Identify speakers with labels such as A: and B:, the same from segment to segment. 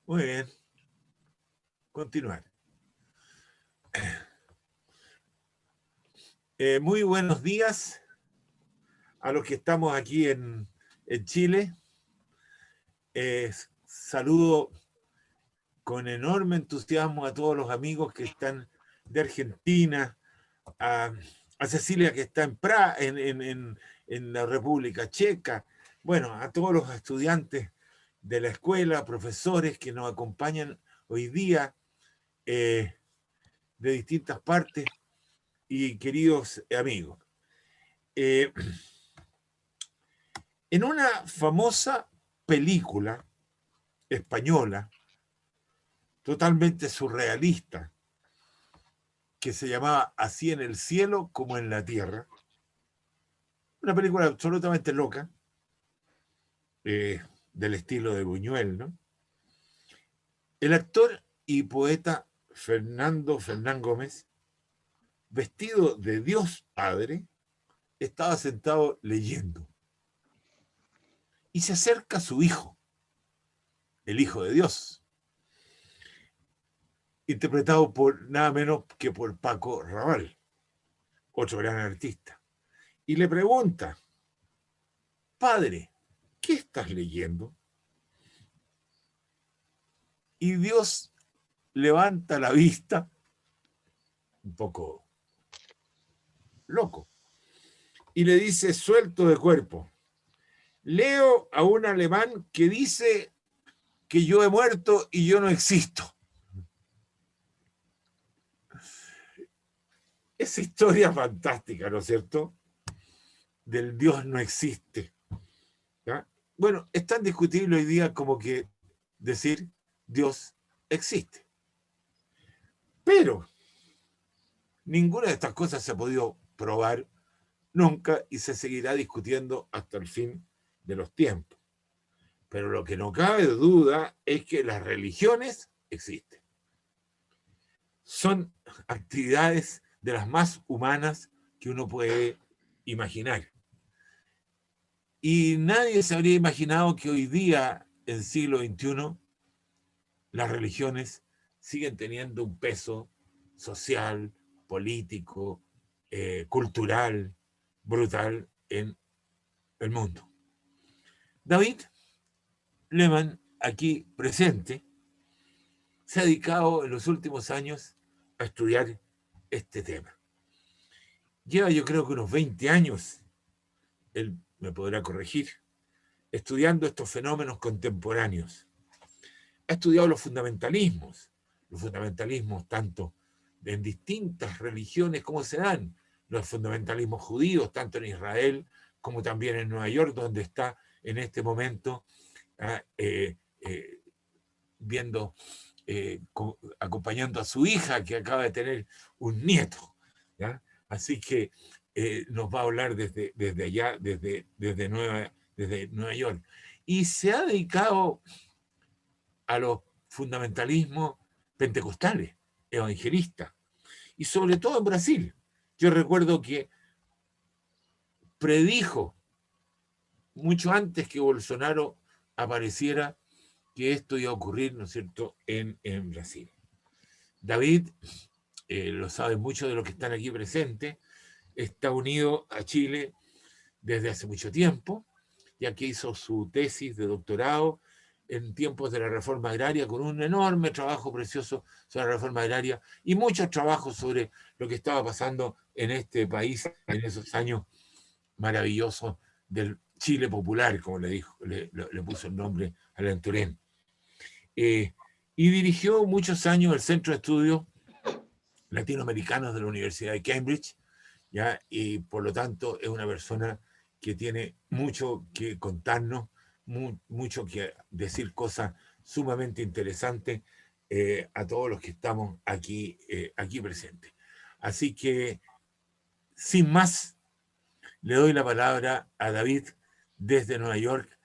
A: Muy bien. Continuar. Muy buenos días a los que estamos aquí en Chile. Saludo con enorme entusiasmo a todos los amigos que están de Argentina, a Cecilia que está en la República Checa, bueno, a todos los estudiantes de la escuela, profesores que nos acompañan hoy día de distintas partes y queridos amigos. En una famosa película española, totalmente surrealista, que se llamaba Así en el cielo como en la tierra, una película absolutamente loca, del estilo de Buñuel, ¿no? El actor y poeta Fernán Gómez, vestido de Dios Padre, estaba sentado leyendo. Y se acerca su hijo, el Hijo de Dios, interpretado por nada menos que por Paco Rabanne, otro gran artista. Y le pregunta: padre, ¿qué estás leyendo? Y Dios levanta la vista, un poco loco, y le dice, suelto de cuerpo: leo a un alemán que dice que yo he muerto y yo no existo. Esa historia fantástica, ¿no es cierto? Del Dios no existe. ¿Ya? Bueno, es tan discutible hoy día como que decir Dios existe. Pero ninguna de estas cosas se ha podido probar nunca y se seguirá discutiendo hasta el fin de los tiempos. Pero lo que no cabe duda es que las religiones existen. Son actividades de las más humanas que uno puede imaginar. Y nadie se habría imaginado que hoy día, en siglo XXI, las religiones siguen teniendo un peso social, político, cultural, brutal en el mundo. David Lehmann, aquí presente, se ha dedicado en los últimos años a estudiar este tema. Lleva, yo creo que unos 20 años, él me podrá corregir, estudiando estos fenómenos contemporáneos. Ha estudiado los fundamentalismos tanto en distintas religiones como se dan, los fundamentalismos judíos, tanto en Israel como también en Nueva York, donde está en este momento viendo, acompañando a su hija que acaba de tener un nieto, ¿ya? Así que nos va a hablar desde allá, desde Nueva York. Y se ha dedicado a los fundamentalismos pentecostales, evangelistas, y sobre todo en Brasil. Yo recuerdo que predijo mucho antes que Bolsonaro apareciera que esto iba a ocurrir, ¿no es cierto?, en Brasil. David, lo saben muchos de los que están aquí presentes, está unido a Chile desde hace mucho tiempo, ya que hizo su tesis de doctorado en tiempos de la reforma agraria, con un enorme trabajo precioso sobre la reforma agraria y muchos trabajos sobre lo que estaba pasando en este país en esos años maravillosos del Chile popular, como le puso el nombre a Alain Turén. Y dirigió muchos años el Centro de Estudios Latinoamericanos de la Universidad de Cambridge, ¿ya? Y por lo tanto es una persona que tiene mucho que contarnos, mucho que decir, cosas sumamente interesantes a todos los que estamos aquí presentes. Así que, sin más, le doy la palabra a David desde Nueva York.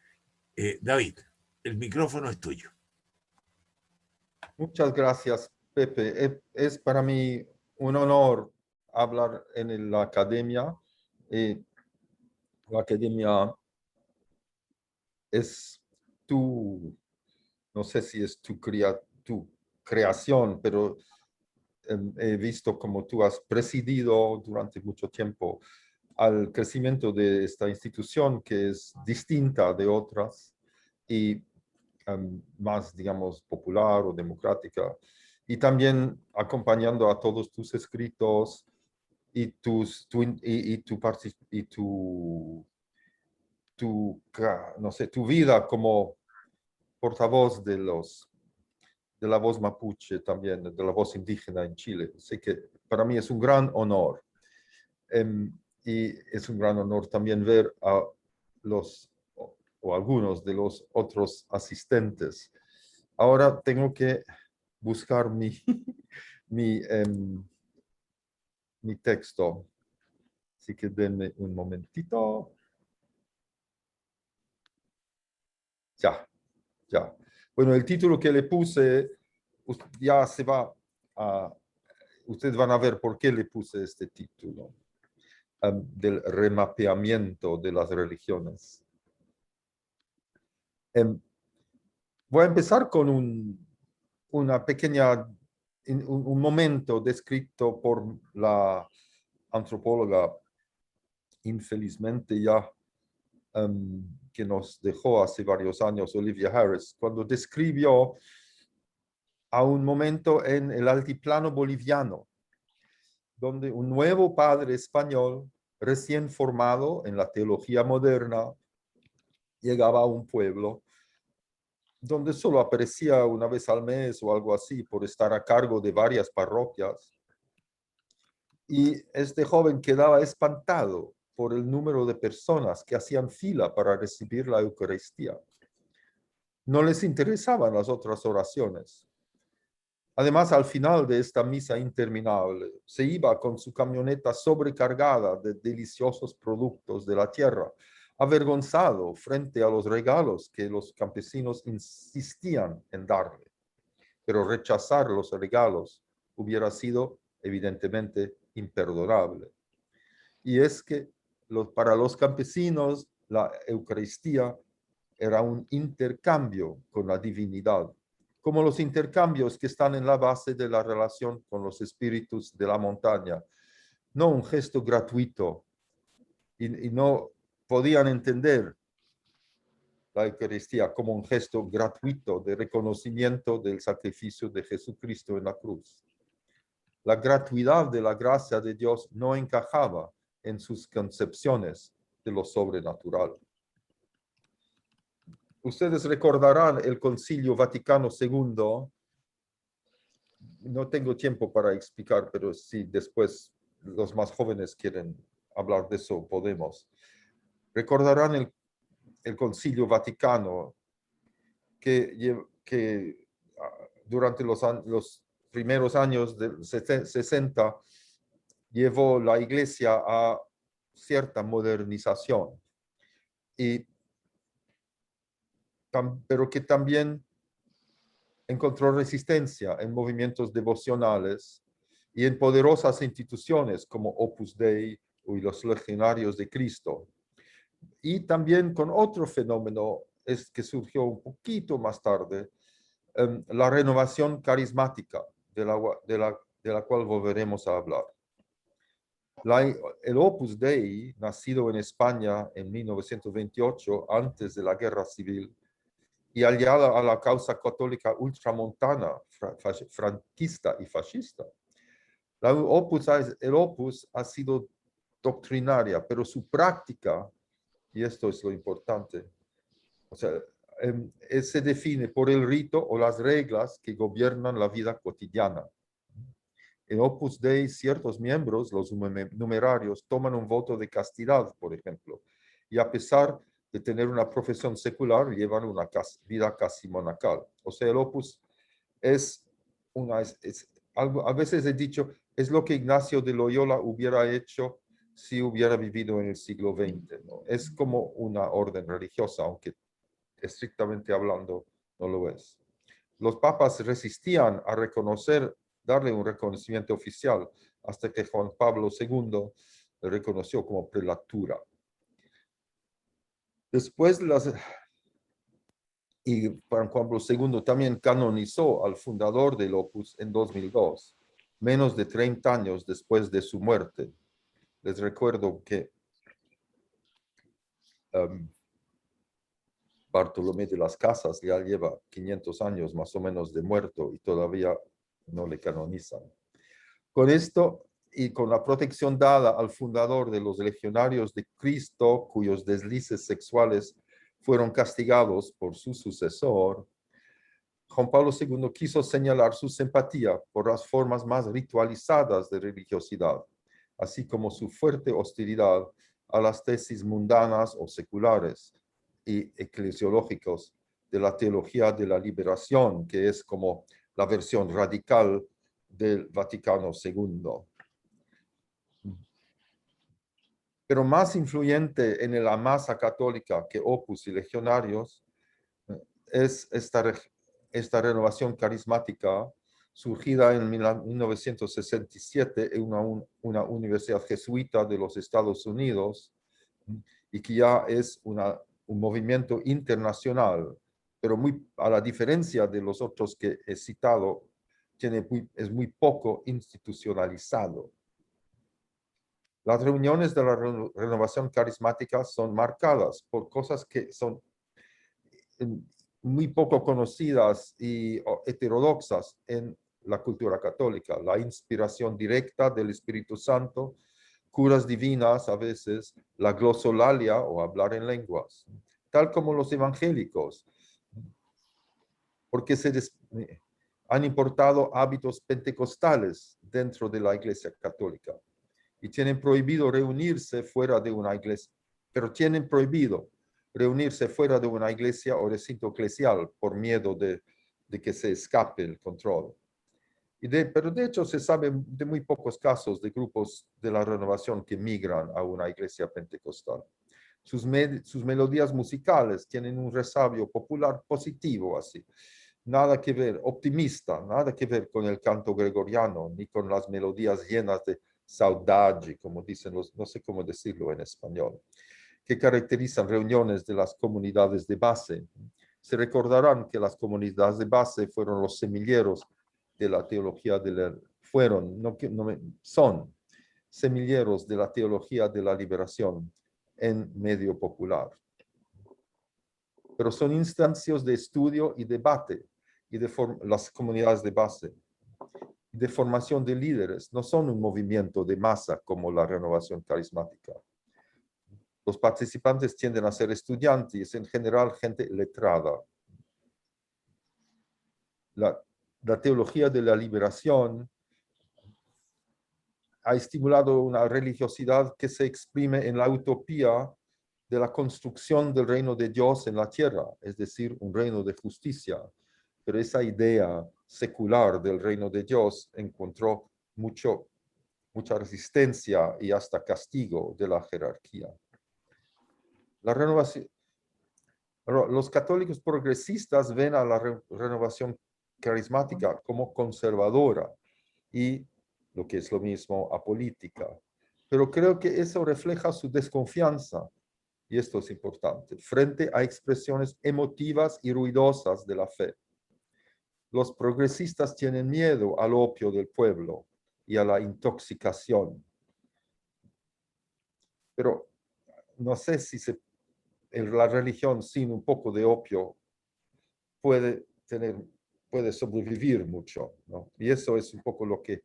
A: David, el micrófono es tuyo.
B: Muchas gracias, Pepe. Es para mí un honor hablar en la academia. La academia es tu, no sé si es tu creación, pero he visto como tú has presidido durante mucho tiempo al crecimiento de esta institución que es distinta de otras y más, digamos, popular o democrática. Y también acompañando a todos tus escritos y no sé, tu vida como portavoz de la voz mapuche también, de la voz indígena en Chile. Así que para mí es un gran honor. Y es un gran honor también ver a los o algunos de los otros asistentes. Ahora tengo que buscar mi, mi texto. Así que denme un momentito. Ya, ya. Bueno, el título que le puse ya se va a... Ustedes van a ver por qué le puse este título. Del remapeamiento de las religiones. Voy a empezar con una pequeña, un momento descrito por la antropóloga, infelizmente ya, que nos dejó hace varios años, Olivia Harris, cuando describió a un momento en el altiplano boliviano, donde un nuevo padre español, recién formado en la teología moderna, llegaba a un pueblo donde solo aparecía una vez al mes o algo así por estar a cargo de varias parroquias. Y este joven quedaba espantado por el número de personas que hacían fila para recibir la Eucaristía. No les interesaban las otras oraciones. Además, al final de esta misa interminable, se iba con su camioneta sobrecargada de deliciosos productos de la tierra, avergonzado frente a los regalos que los campesinos insistían en darle. Pero rechazar los regalos hubiera sido evidentemente imperdonable. Y es que para los campesinos la Eucaristía era un intercambio con la divinidad, como los intercambios que están en la base de la relación con los espíritus de la montaña, no un gesto gratuito, y no podían entender la Eucaristía como un gesto gratuito de reconocimiento del sacrificio de Jesucristo en la cruz. La gratuidad de la gracia de Dios no encajaba en sus concepciones de lo sobrenatural. Ustedes recordarán el Concilio Vaticano II. No tengo tiempo para explicar, pero si después los más jóvenes quieren hablar de eso, podemos. Recordarán el Concilio Vaticano que durante los primeros años del 60 llevó la Iglesia a cierta modernización, pero que también encontró resistencia en movimientos devocionales y en poderosas instituciones como Opus Dei y los Legionarios de Cristo. Y también con otro fenómeno que surgió un poquito más tarde, la renovación carismática, de la cual volveremos a hablar. El Opus Dei, nacido en España en 1928, antes de la Guerra Civil, y aliada a la causa católica ultramontana, franquista y fascista. El Opus ha sido doctrinaria, pero su práctica, y esto es lo importante, o sea, se define por el rito o las reglas que gobiernan la vida cotidiana. En Opus Dei, ciertos miembros, los numerarios, toman un voto de castidad, por ejemplo, y a pesar de tener una profesión secular, llevan una vida casi monacal. O sea, el Opus es algo, a veces he dicho, es lo que Ignacio de Loyola hubiera hecho si hubiera vivido en el siglo XX, ¿no? Es como una orden religiosa, aunque estrictamente hablando no lo es. Los papas resistían a darle un reconocimiento oficial hasta que Juan Pablo II lo reconoció como prelatura. Después Y Juan Pablo II también canonizó al fundador del Opus en 2002, menos de 30 años después de su muerte. Les recuerdo que Bartolomé de las Casas ya lleva 500 años más o menos de muerto y todavía no le canonizan. Con esto y con la protección dada al fundador de los Legionarios de Cristo, cuyos deslices sexuales fueron castigados por su sucesor, Juan Pablo II quiso señalar su simpatía por las formas más ritualizadas de religiosidad, así como su fuerte hostilidad a las tesis mundanas o seculares y eclesiológicos de la teología de la liberación, que es como la versión radical del Vaticano II. Pero más influyente en la masa católica que Opus y Legionarios es esta renovación carismática surgida en 1967 en una universidad jesuita de los Estados Unidos y que ya es un movimiento internacional, pero a la diferencia de los otros que he citado, es muy poco institucionalizado. Las reuniones de la renovación carismática son marcadas por cosas que son muy poco conocidas y heterodoxas en la cultura católica. La inspiración directa del Espíritu Santo, curas divinas a veces, la glosolalia o hablar en lenguas, tal como los evangélicos, porque han importado hábitos pentecostales dentro de la Iglesia Católica y tienen prohibido reunirse fuera de una iglesia, pero tienen prohibido reunirse fuera de una iglesia o recinto eclesial por miedo de que se escape el control. Pero de hecho se sabe de muy pocos casos de grupos de la renovación que migran a una iglesia pentecostal. Sus melodías musicales tienen un resabio popular positivo, así. Nada que ver, optimista, nada que ver con el canto gregoriano, ni con las melodías llenas de saudade, como dicen no sé cómo decirlo en español, que caracterizan reuniones de las comunidades de base. Se recordarán que las comunidades de base fueron los semilleros de la teología son semilleros de la teología de la liberación en medio popular. Pero son instancias de estudio y debate y de las comunidades de base, de formación de líderes, no son un movimiento de masa como la renovación carismática. Los participantes tienden a ser estudiantes, en general gente letrada. La teología de la liberación ha estimulado una religiosidad que se exprime en la utopía de la construcción del reino de Dios en la tierra, es decir, un reino de justicia. Pero esa idea secular del reino de Dios encontró mucha resistencia y hasta castigo de la jerarquía. La renovación, los católicos progresistas ven a la renovación carismática como conservadora y, lo que es lo mismo, apolítica. Pero creo que eso refleja su desconfianza, y esto es importante, frente a expresiones emotivas y ruidosas de la fe. Los progresistas tienen miedo al opio del pueblo y a la intoxicación. Pero no sé si la religión sin un poco de opio puede sobrevivir mucho, ¿no? Y eso es un poco lo que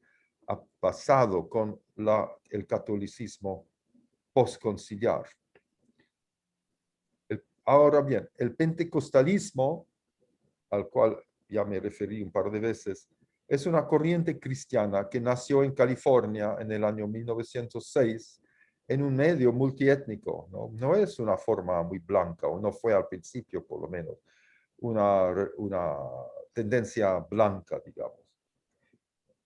B: ha pasado con el catolicismo postconciliar. Ahora bien, el pentecostalismo, al cual ya me referí un par de veces, es una corriente cristiana que nació en California en el año 1906 en un medio multiétnico, ¿no? No es una forma muy blanca, o no fue al principio por lo menos, una tendencia blanca, digamos.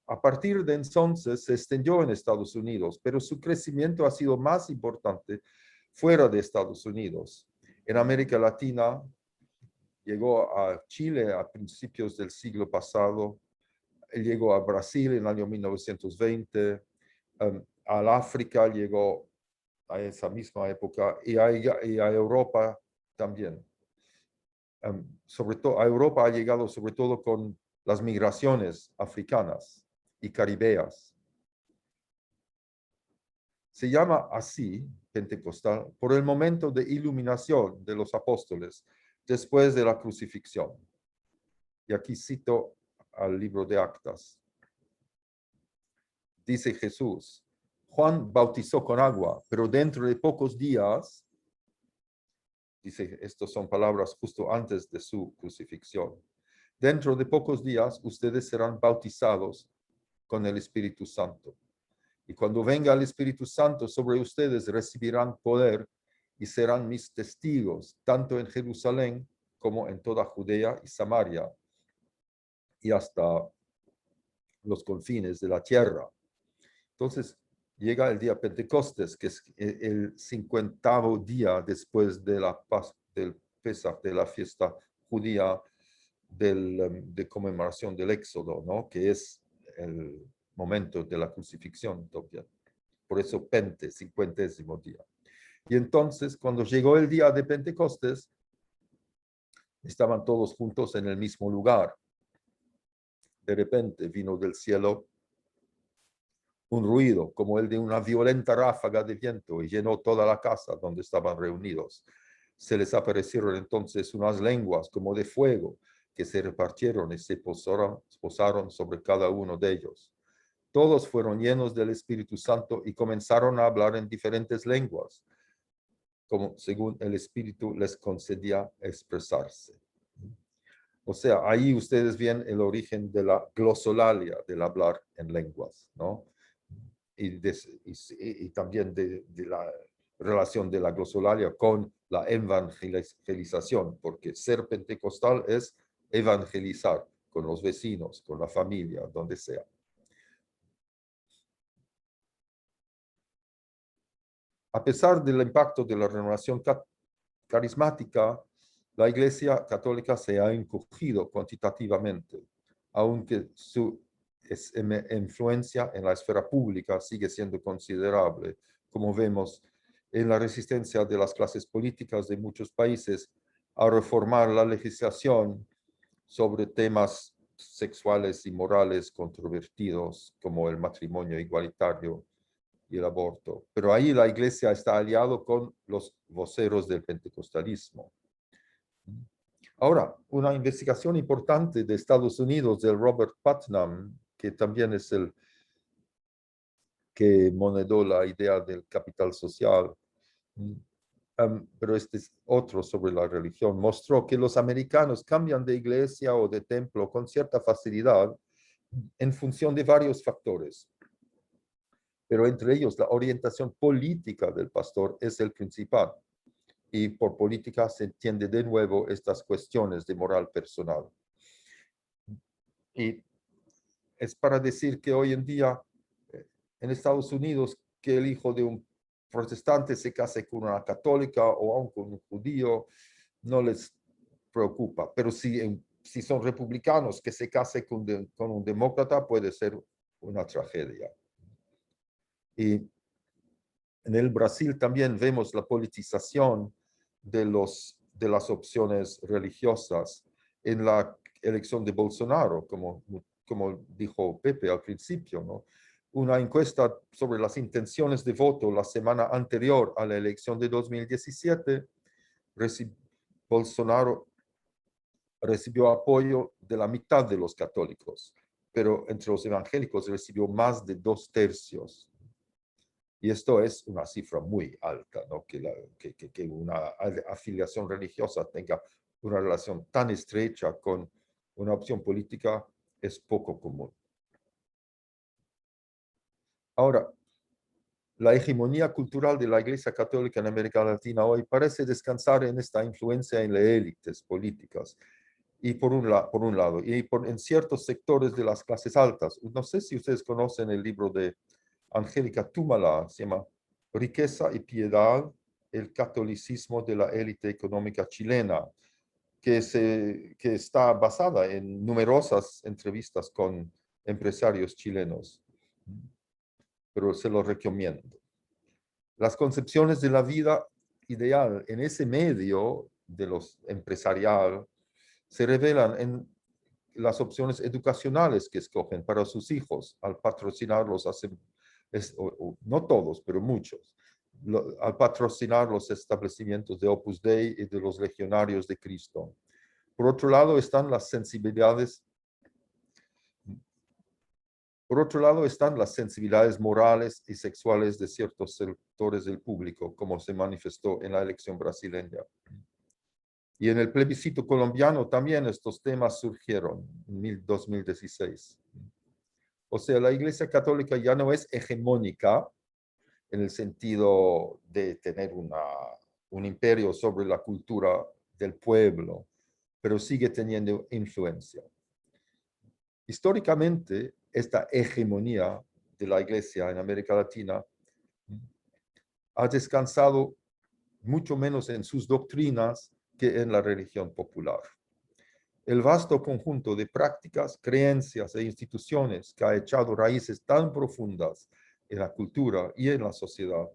B: A partir de entonces se extendió en Estados Unidos, pero su crecimiento ha sido más importante fuera de Estados Unidos. En América Latina llegó a Chile a principios del siglo pasado, llegó a Brasil en el año 1920, al África llegó a esa misma época y a Europa también. sobre todo a Europa ha llegado sobre todo con las migraciones africanas y caribeas. Se llama así, pentecostal, por el momento de iluminación de los apóstoles después de la crucifixión. Y aquí cito al libro de Actas. Dice Jesús, Juan bautizó con agua, pero dentro de pocos días, dice, estas son palabras justo antes de su crucifixión, dentro de pocos días ustedes serán bautizados con el Espíritu Santo. Y cuando venga el Espíritu Santo sobre ustedes, recibirán poder y serán mis testigos, tanto en Jerusalén como en toda Judea y Samaria, y hasta los confines de la tierra. Entonces, llega el día Pentecostés, que es el 50º día después de del Pesach, de la fiesta judía de conmemoración del Éxodo, ¿no? Que es el momento de la crucifixión. Por eso Pente, 50º día. Y entonces, cuando llegó el día de Pentecostés, estaban todos juntos en el mismo lugar. De repente vino del cielo un ruido como el de una violenta ráfaga de viento y llenó toda la casa donde estaban reunidos. Se les aparecieron entonces unas lenguas como de fuego que se repartieron y se posaron sobre cada uno de ellos. Todos fueron llenos del Espíritu Santo y comenzaron a hablar en diferentes lenguas, como según el Espíritu les concedía expresarse. O sea, ahí ustedes ven el origen de la glosolalia, del hablar en lenguas, ¿no? Y también de la relación de la glosolalia con la evangelización, porque ser pentecostal es evangelizar con los vecinos, con la familia, donde sea. A pesar del impacto de la renovación carismática, la Iglesia Católica se ha encogido cuantitativamente, aunque su influencia en la esfera pública sigue siendo considerable, como vemos en la resistencia de las clases políticas de muchos países a reformar la legislación sobre temas sexuales y morales controvertidos, como el matrimonio igualitario y el aborto. Pero ahí la Iglesia está aliado con los voceros del pentecostalismo. Ahora, una investigación importante de Estados Unidos, del Robert Putnam, que también es el que monedó la idea del capital social, pero este es otro sobre la religión, mostró que los americanos cambian de iglesia o de templo con cierta facilidad en función de varios factores. Pero entre ellos la orientación política del pastor es el principal. Y por política se entiende de nuevo estas cuestiones de moral personal. Y es para decir que hoy en día en Estados Unidos que el hijo de un protestante se case con una católica o aún con un judío no les preocupa. Pero si son republicanos que se case con un demócrata puede ser una tragedia. Y en el Brasil también vemos la politización de las opciones religiosas en la elección de Bolsonaro, como dijo Pepe al principio, ¿no? Una encuesta sobre las intenciones de voto la semana anterior a la elección de 2017, Bolsonaro recibió apoyo de la mitad de los católicos, pero entre los evangélicos recibió más de 2/3. Y esto es una cifra muy alta, ¿no? Que una afiliación religiosa tenga una relación tan estrecha con una opción política es poco común. Ahora, la hegemonía cultural de la Iglesia Católica en América Latina hoy parece descansar en esta influencia en las élites políticas, y por un lado, y en ciertos sectores de las clases altas. No sé si ustedes conocen el libro de Angélica Túmala, se llama Riqueza y Piedad, el catolicismo de la élite económica chilena, que está basada en numerosas entrevistas con empresarios chilenos, pero se lo recomiendo. Las concepciones de la vida ideal en ese medio de los empresarial se revelan en las opciones educacionales que escogen para sus hijos al patrocinarlos, no todos, pero muchos, al patrocinar los establecimientos de Opus Dei y de los legionarios de Cristo. Por otro lado están las sensibilidades morales y sexuales de ciertos sectores del público, como se manifestó en la elección brasileña. Y en el plebiscito colombiano también estos temas surgieron en 2016. O sea, la Iglesia Católica ya no es hegemónica en el sentido de tener un imperio sobre la cultura del pueblo, pero sigue teniendo influencia. Históricamente, esta hegemonía de la Iglesia en América Latina ha descansado mucho menos en sus doctrinas que en la religión popular. El vasto conjunto de prácticas, creencias e instituciones que ha echado raíces tan profundas en la cultura y en la sociedad,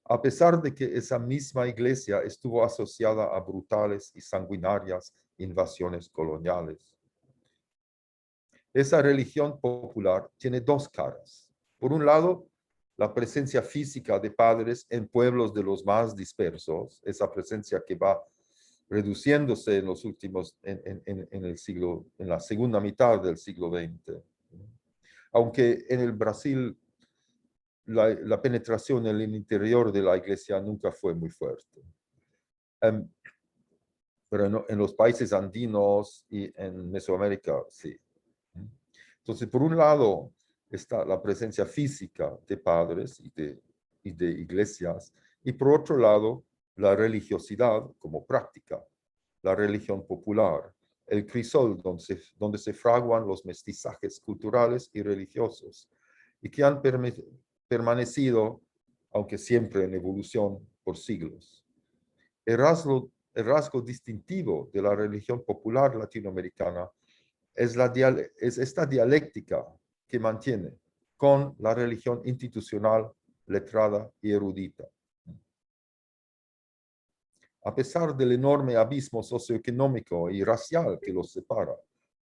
B: a pesar de que esa misma Iglesia estuvo asociada a brutales y sanguinarias invasiones coloniales. Esa religión popular tiene dos caras. Por un lado, la presencia física de padres en pueblos de los más dispersos, esa presencia que va reduciéndose en los últimos, en la segunda mitad del siglo XX. Aunque en el Brasil la penetración en el interior de la Iglesia nunca fue muy fuerte. Pero en los países andinos y en Mesoamérica, sí. Entonces, por un lado está la presencia física de padres y de iglesias, y por otro lado, la religiosidad como práctica, la religión popular, el crisol donde se fraguan los mestizajes culturales y religiosos, y que han permanecido, aunque siempre en evolución, por siglos. El rasgo distintivo de la religión popular latinoamericana es esta dialéctica que mantiene con la religión institucional, letrada y erudita. A pesar del enorme abismo socioeconómico y racial que los separa,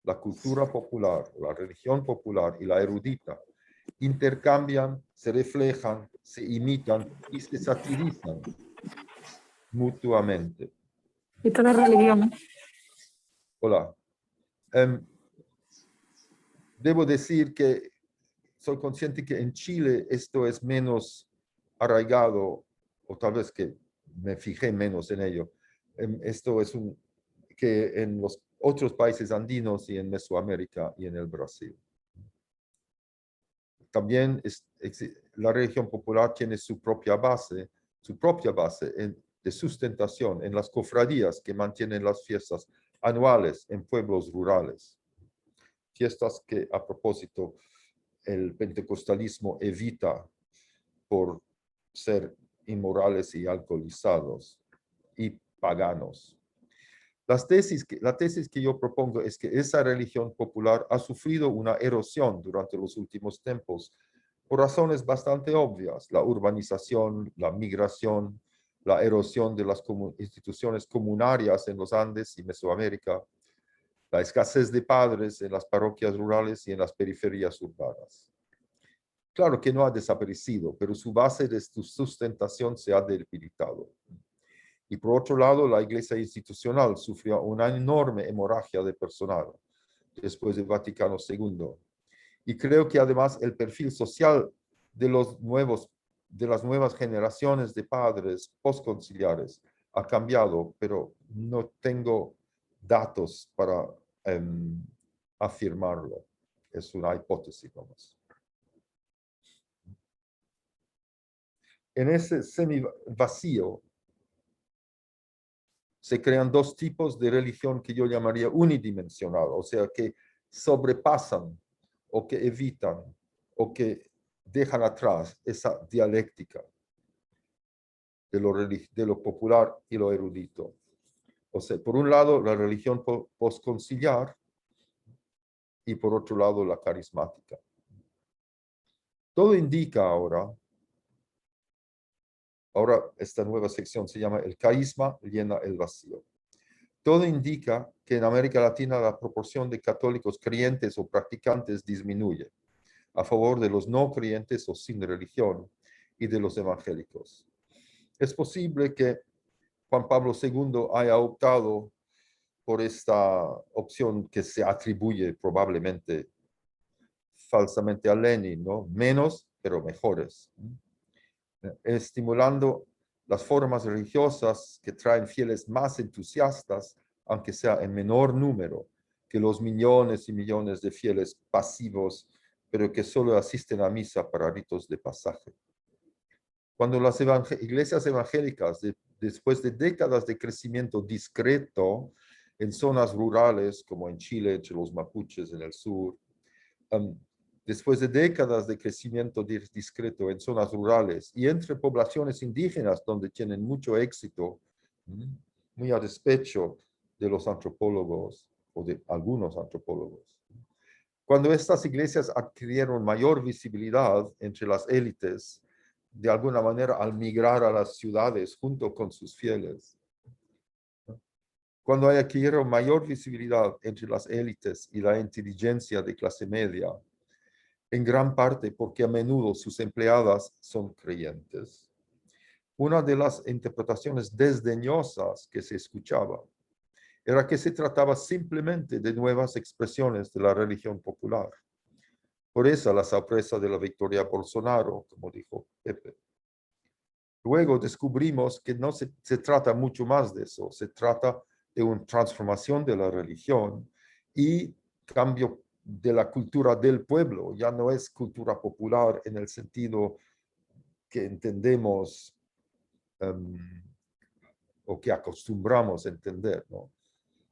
B: la cultura popular, la religión popular y la erudita intercambian, se reflejan, se imitan y se satirizan mutuamente.
C: Y toda religión.
B: Hola. Debo decir que soy consciente que en Chile esto es menos arraigado, o tal vez que me fijé menos en ello. Esto es que en los otros países andinos y en Mesoamérica y en el Brasil. También la religión popular tiene su propia base de sustentación en las cofradías que mantienen las fiestas anuales en pueblos rurales. Fiestas que, a propósito, el pentecostalismo evita por ser inmorales y alcoholizados y paganos. La tesis que yo propongo es que esa religión popular ha sufrido una erosión durante los últimos tiempos por razones bastante obvias: la urbanización, la migración, la erosión de las instituciones comunarias en los Andes y Mesoamérica, la escasez de padres en las parroquias rurales y en las periferias urbanas. Claro que no ha desaparecido, pero su base de sustentación se ha debilitado. Y por otro lado, la Iglesia institucional sufrió una enorme hemorragia de personal después del Vaticano II. Y creo que además el perfil social de las nuevas generaciones de padres postconciliares ha cambiado, pero no tengo datos para afirmarlo. Es una hipótesis nomás. En ese semivacío se crean dos tipos de religión que yo llamaría unidimensional, o sea, que sobrepasan o que evitan o que dejan atrás esa dialéctica de lo popular y lo erudito. O sea, por un lado, la religión postconciliar y por otro lado, la carismática. Todo indica ahora esta nueva sección se llama El carisma llena el vacío. Todo indica que en América Latina la proporción de católicos creyentes o practicantes disminuye a favor de los no creyentes o sin religión y de los evangélicos. Es posible que Juan Pablo II haya optado por esta opción que se atribuye probablemente falsamente a Lenin, ¿no? Menos, pero mejores. Estimulando las formas religiosas que traen fieles más entusiastas, aunque sea en menor número, que los millones y millones de fieles pasivos, pero que solo asisten a misa para ritos de pasaje. Cuando las iglesias evangélicas, después de décadas de crecimiento discreto en zonas rurales, como en Chile, entre los mapuches en el sur, después de décadas de crecimiento discreto en zonas rurales y entre poblaciones indígenas donde tienen mucho éxito, muy a despecho de los antropólogos o de algunos antropólogos. Cuando estas iglesias adquirieron mayor visibilidad entre las élites, de alguna manera al migrar a las ciudades junto con sus fieles, cuando adquirieron mayor visibilidad entre las élites y la inteligencia de clase media, en gran parte porque a menudo sus empleadas son creyentes. Una de las interpretaciones desdeñosas que se escuchaba era que se trataba simplemente de nuevas expresiones de la religión popular. Por eso la sorpresa de la victoria de Bolsonaro, como dijo Pepe. Luego descubrimos que no se trata mucho más de eso, se trata de una transformación de la religión y cambio de la cultura del pueblo. Ya no es cultura popular en el sentido que entendemos o que acostumbramos a entender, ¿no?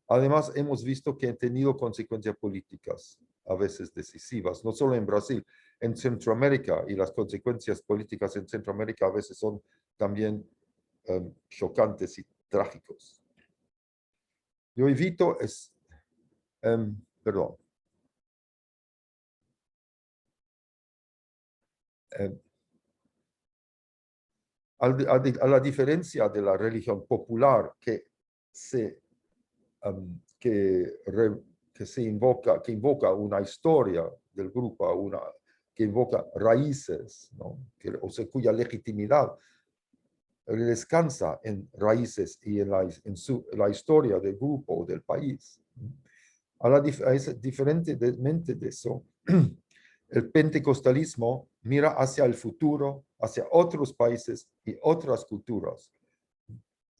B: Además, hemos visto que han tenido consecuencias políticas, a veces decisivas, no solo en Brasil, en Centroamérica, y las consecuencias políticas en Centroamérica a veces son también chocantes y trágicos. Yo evito, perdón, a la diferencia de la religión popular que se invoca una historia del grupo, que invoca raíces, ¿no? O sea, cuya legitimidad descansa en raíces y en la historia del grupo o del país. Diferentemente de eso, el pentecostalismo mira hacia el futuro, hacia otros países y otras culturas.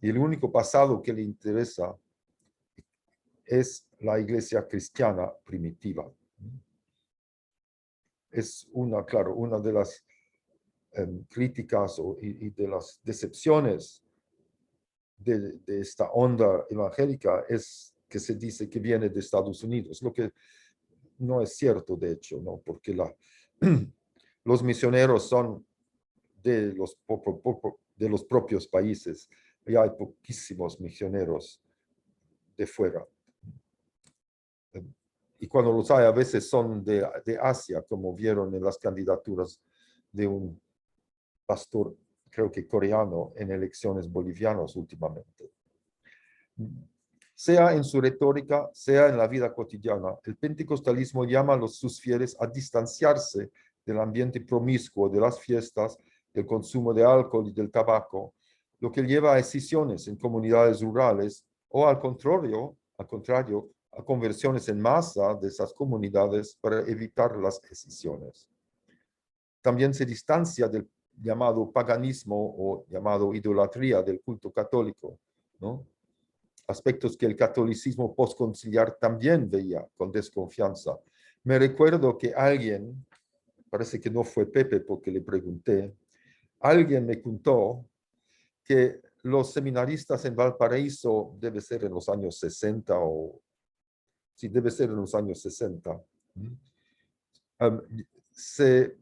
B: Y el único pasado que le interesa es la iglesia cristiana primitiva. Es una de las críticas y de las decepciones de esta onda evangélica es que se dice que viene de Estados Unidos, lo que no es cierto, de hecho, ¿no? Porque los misioneros son de los propios países. Ya hay poquísimos misioneros de fuera. Y cuando los hay, a veces son de Asia, como vieron en las candidaturas de un pastor, creo que coreano, en elecciones bolivianas últimamente. Sea en su retórica, sea en la vida cotidiana, el pentecostalismo llama a sus fieles a distanciarse del ambiente promiscuo, de las fiestas, del consumo de alcohol y del tabaco, lo que lleva a escisiones en comunidades rurales o al contrario, a conversiones en masa de esas comunidades para evitar las escisiones. También se distancia del llamado paganismo o llamado idolatría del culto católico, ¿no? Aspectos que el catolicismo postconciliar también veía con desconfianza. Me recuerdo que alguien, parece que no fue Pepe porque le pregunté, alguien me contó que los seminaristas en Valparaíso, debe ser en los años 60 sí, debe ser en los años 60, se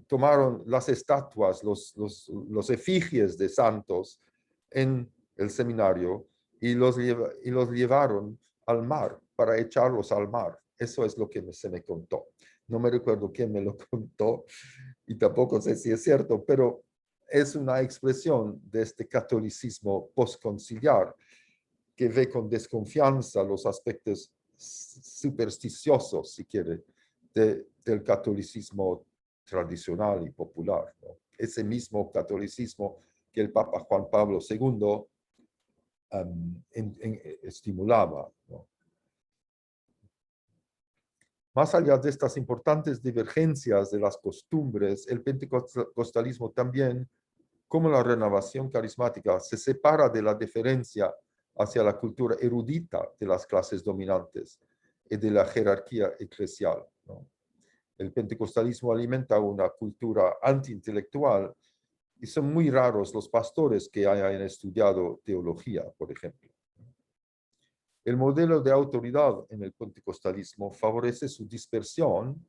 B: tomaron las estatuas, los efigies de santos en el seminario y los llevaron al mar para echarlos al mar. Eso es lo que se me contó. No me recuerdo quién me lo contó y tampoco sé si es cierto, pero es una expresión de este catolicismo postconciliar que ve con desconfianza los aspectos supersticiosos, si quiere, del catolicismo tradicional y popular, ¿no? Ese mismo catolicismo que el Papa Juan Pablo II estimulaba, ¿no? Más allá de estas importantes divergencias de las costumbres, el pentecostalismo también, como la renovación carismática, se separa de la deferencia hacia la cultura erudita de las clases dominantes y de la jerarquía eclesial, ¿no? El pentecostalismo alimenta una cultura antiintelectual y son muy raros los pastores que hayan estudiado teología, por ejemplo. El modelo de autoridad en el pentecostalismo favorece su dispersión,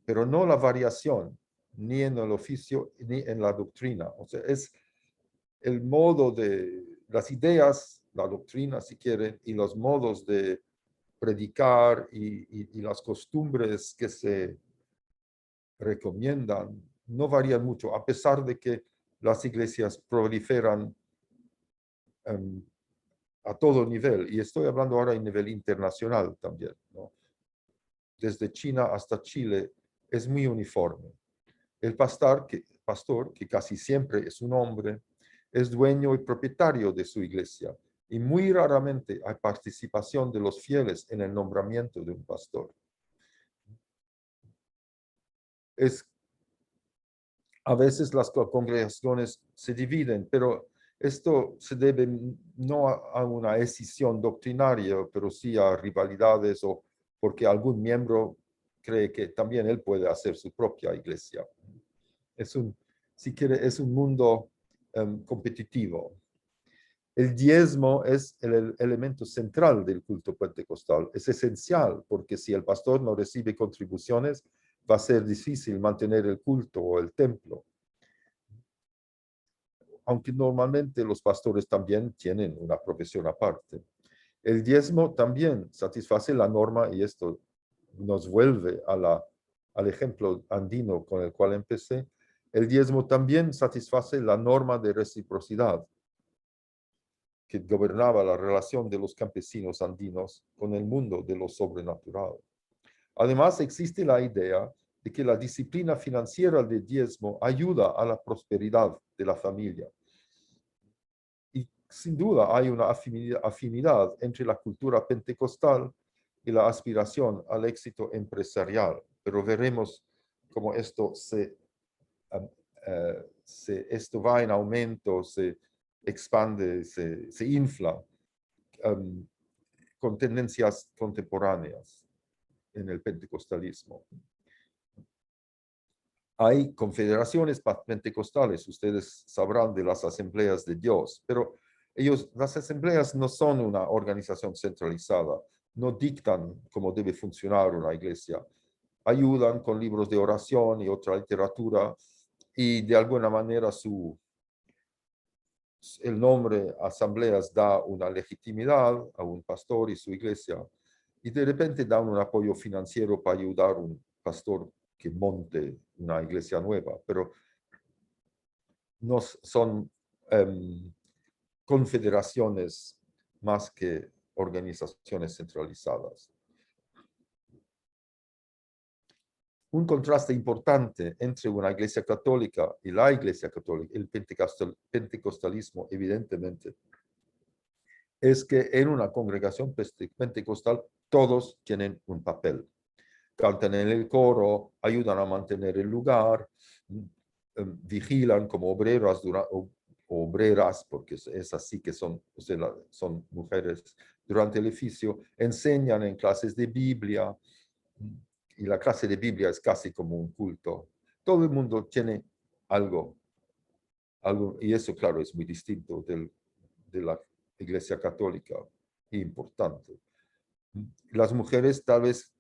B: pero no la variación, ni en el oficio, ni en la doctrina. O sea, es el modo de las ideas, la doctrina, si quieren, y los modos de predicar y las costumbres que se recomiendan no varían mucho, a pesar de que las iglesias proliferan a todo nivel, y estoy hablando ahora en nivel internacional también, ¿no? Desde China hasta Chile es muy uniforme. El pastor, que casi siempre es un hombre, es dueño y propietario de su iglesia, y muy raramente hay participación de los fieles en el nombramiento de un pastor. A veces las congregaciones se dividen, pero esto se debe no a una escisión doctrinaria, pero sí a rivalidades o porque algún miembro cree que también él puede hacer su propia iglesia. Si quiere, es un mundo competitivo. El diezmo es el elemento central del culto pentecostal. Es esencial porque si el pastor no recibe contribuciones, va a ser difícil mantener el culto o el templo. Aunque normalmente los pastores también tienen una profesión aparte. El diezmo también satisface la norma, y esto nos vuelve al ejemplo andino con el cual empecé. El diezmo también satisface la norma de reciprocidad que gobernaba la relación de los campesinos andinos con el mundo de lo sobrenatural. Además, existe la idea de que la disciplina financiera del diezmo ayuda a la prosperidad de la familia. Y sin duda hay una afinidad entre la cultura pentecostal y la aspiración al éxito empresarial, pero veremos cómo esto esto va en aumento, se expande, se infla con tendencias contemporáneas en el pentecostalismo. Hay confederaciones pentecostales, ustedes sabrán de las asambleas de Dios, pero las asambleas no son una organización centralizada, no dictan cómo debe funcionar una iglesia, ayudan con libros de oración y otra literatura, y de alguna manera el nombre asambleas da una legitimidad a un pastor y su iglesia, y de repente dan un apoyo financiero para ayudar a un pastor que monte una iglesia nueva, pero no son confederaciones más que organizaciones centralizadas. Un contraste importante entre una iglesia católica y la iglesia católica, el pentecostalismo, evidentemente, es que en una congregación pentecostal todos tienen un papel. Cantan en el coro, ayudan a mantener el lugar, vigilan como obreras, porque es así que son mujeres durante el oficio, enseñan en clases de Biblia, y la clase de Biblia es casi como un culto. Todo el mundo tiene algo, y eso, claro, es muy distinto de la Iglesia Católica, importante. Las mujeres tal vez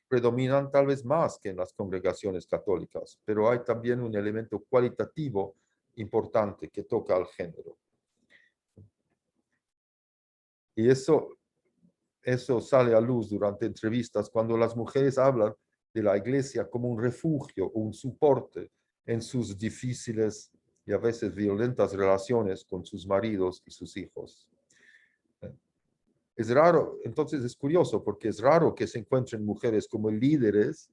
B: predominan tal vez más que en las congregaciones católicas, pero hay también un elemento cualitativo importante que toca al género. Y eso sale a luz durante entrevistas cuando las mujeres hablan de la iglesia como un refugio o un soporte en sus difíciles y a veces violentas relaciones con sus maridos y sus hijos. Es raro, entonces es curioso porque es raro que se encuentren mujeres como líderes,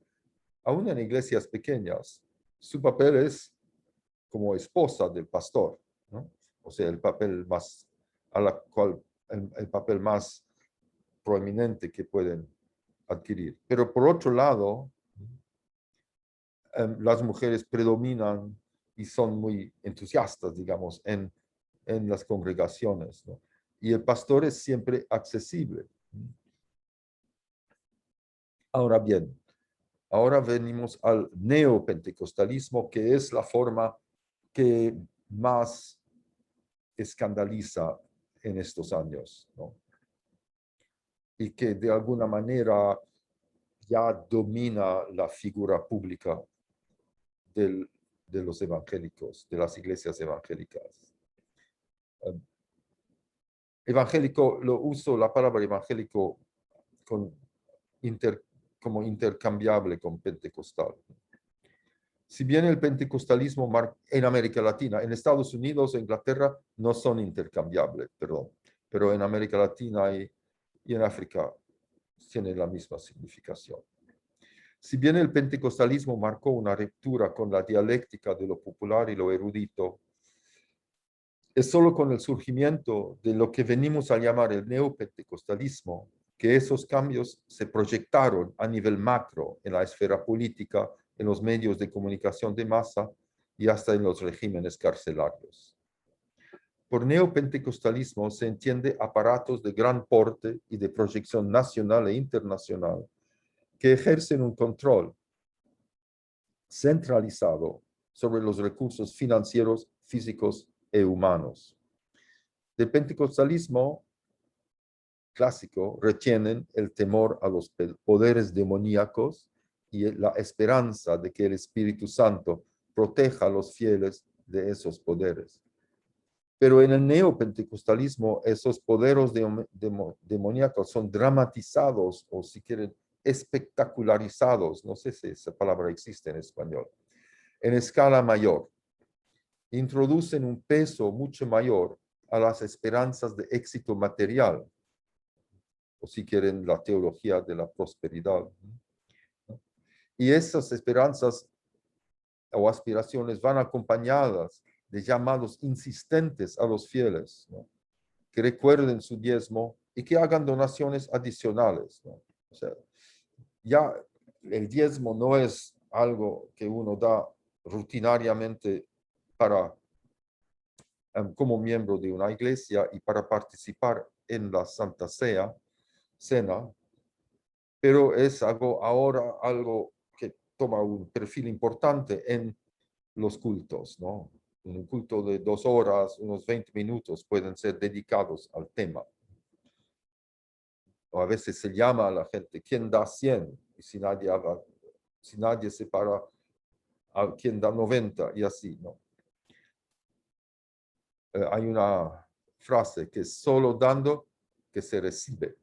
B: aún en iglesias pequeñas. Su papel es como esposa del pastor, ¿no? O sea, el papel más, a la cual, el papel más proeminente que pueden adquirir. Pero por otro lado, las mujeres predominan y son muy entusiastas, digamos, en las congregaciones, ¿no? Y el pastor es siempre accesible. Ahora bien, ahora venimos al neopentecostalismo, que es la forma que más escandaliza en estos años, ¿no? Y que de alguna manera ya domina la figura pública de los evangélicos, de las iglesias evangélicas. Evangélico, lo uso la palabra evangélico como intercambiable con pentecostal. Si bien el pentecostalismo en América Latina, en Estados Unidos e Inglaterra no son intercambiables, perdón, pero en América Latina y en África tienen la misma significación. Si bien el pentecostalismo marcó una ruptura con la dialéctica de lo popular y lo erudito, es solo con el surgimiento de lo que venimos a llamar el neopentecostalismo que esos cambios se proyectaron a nivel macro en la esfera política, en los medios de comunicación de masa y hasta en los regímenes carcelarios. Por neopentecostalismo se entiende aparatos de gran porte y de proyección nacional e internacional que ejercen un control centralizado sobre los recursos financieros, físicos e humanos. Del pentecostalismo clásico retienen el temor a los poderes demoníacos y la esperanza de que el Espíritu Santo proteja a los fieles de esos poderes. Pero en el neopentecostalismo esos poderes demoníacos son dramatizados o, si quieren, espectacularizados, no sé si esa palabra existe en español, en escala mayor. Introducen un peso mucho mayor a las esperanzas de éxito material, o si quieren, la teología de la prosperidad. Y esas esperanzas o aspiraciones van acompañadas de llamados insistentes a los fieles, ¿no? Que recuerden su diezmo y que hagan donaciones adicionales, ¿no? O sea, ya el diezmo no es algo que uno da rutinariamente para, como miembro de una iglesia y para participar en la Santa Cena, pero es algo que toma un perfil importante en los cultos, ¿no? En un culto de 2 horas, unos 20 minutos pueden ser dedicados al tema. O a veces se llama a la gente, ¿quién da 100? Y si nadie se para, a quien da 90 y así, ¿no? Hay una frase que es solo dando que se recibe.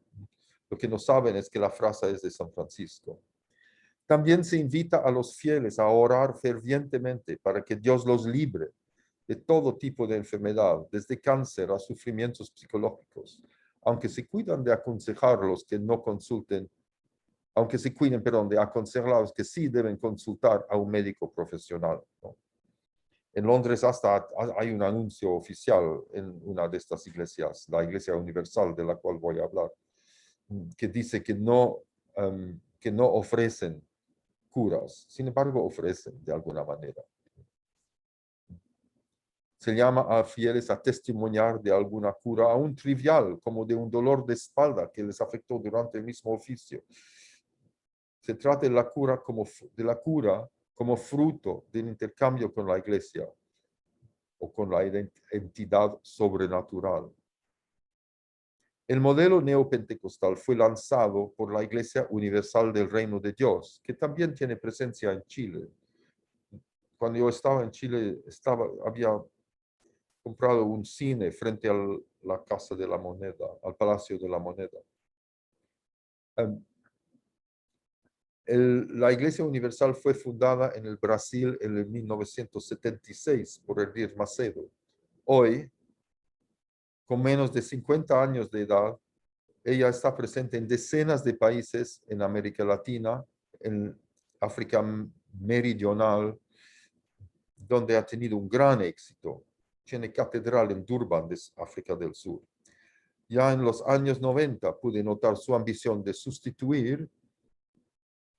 B: Lo que no saben es que la frase es de San Francisco. También se invita a los fieles a orar fervientemente para que Dios los libre de todo tipo de enfermedad, desde cáncer a sufrimientos psicológicos, aunque se cuidan de aconsejarlos que no consulten, aunque se cuiden, perdón, de aconsejarlos que sí deben consultar a un médico profesional, ¿no? En Londres hasta hay un anuncio oficial en una de estas iglesias, la Iglesia Universal de la cual voy a hablar, que dice que no ofrecen curas, sin embargo ofrecen de alguna manera. Se llama a fieles a testimoniar de alguna cura, aún trivial, como de un dolor de espalda que les afectó durante el mismo oficio. Se trata de la cura como fruto del intercambio con la iglesia o con la entidad sobrenatural. El modelo neopentecostal fue lanzado por la Iglesia Universal del Reino de Dios, que también tiene presencia en Chile. Cuando yo estaba en Chile, había comprado un cine frente a la Casa de la Moneda, al Palacio de la Moneda. La Iglesia Universal fue fundada en el Brasil en el 1976 por Edir Macedo. Hoy, con menos de 50 años de edad, Ella está presente en decenas de países en América Latina, en África Meridional, donde ha tenido un gran éxito. Tiene catedral en Durban, de África del Sur. Ya en los años 90 pude notar su ambición de sustituir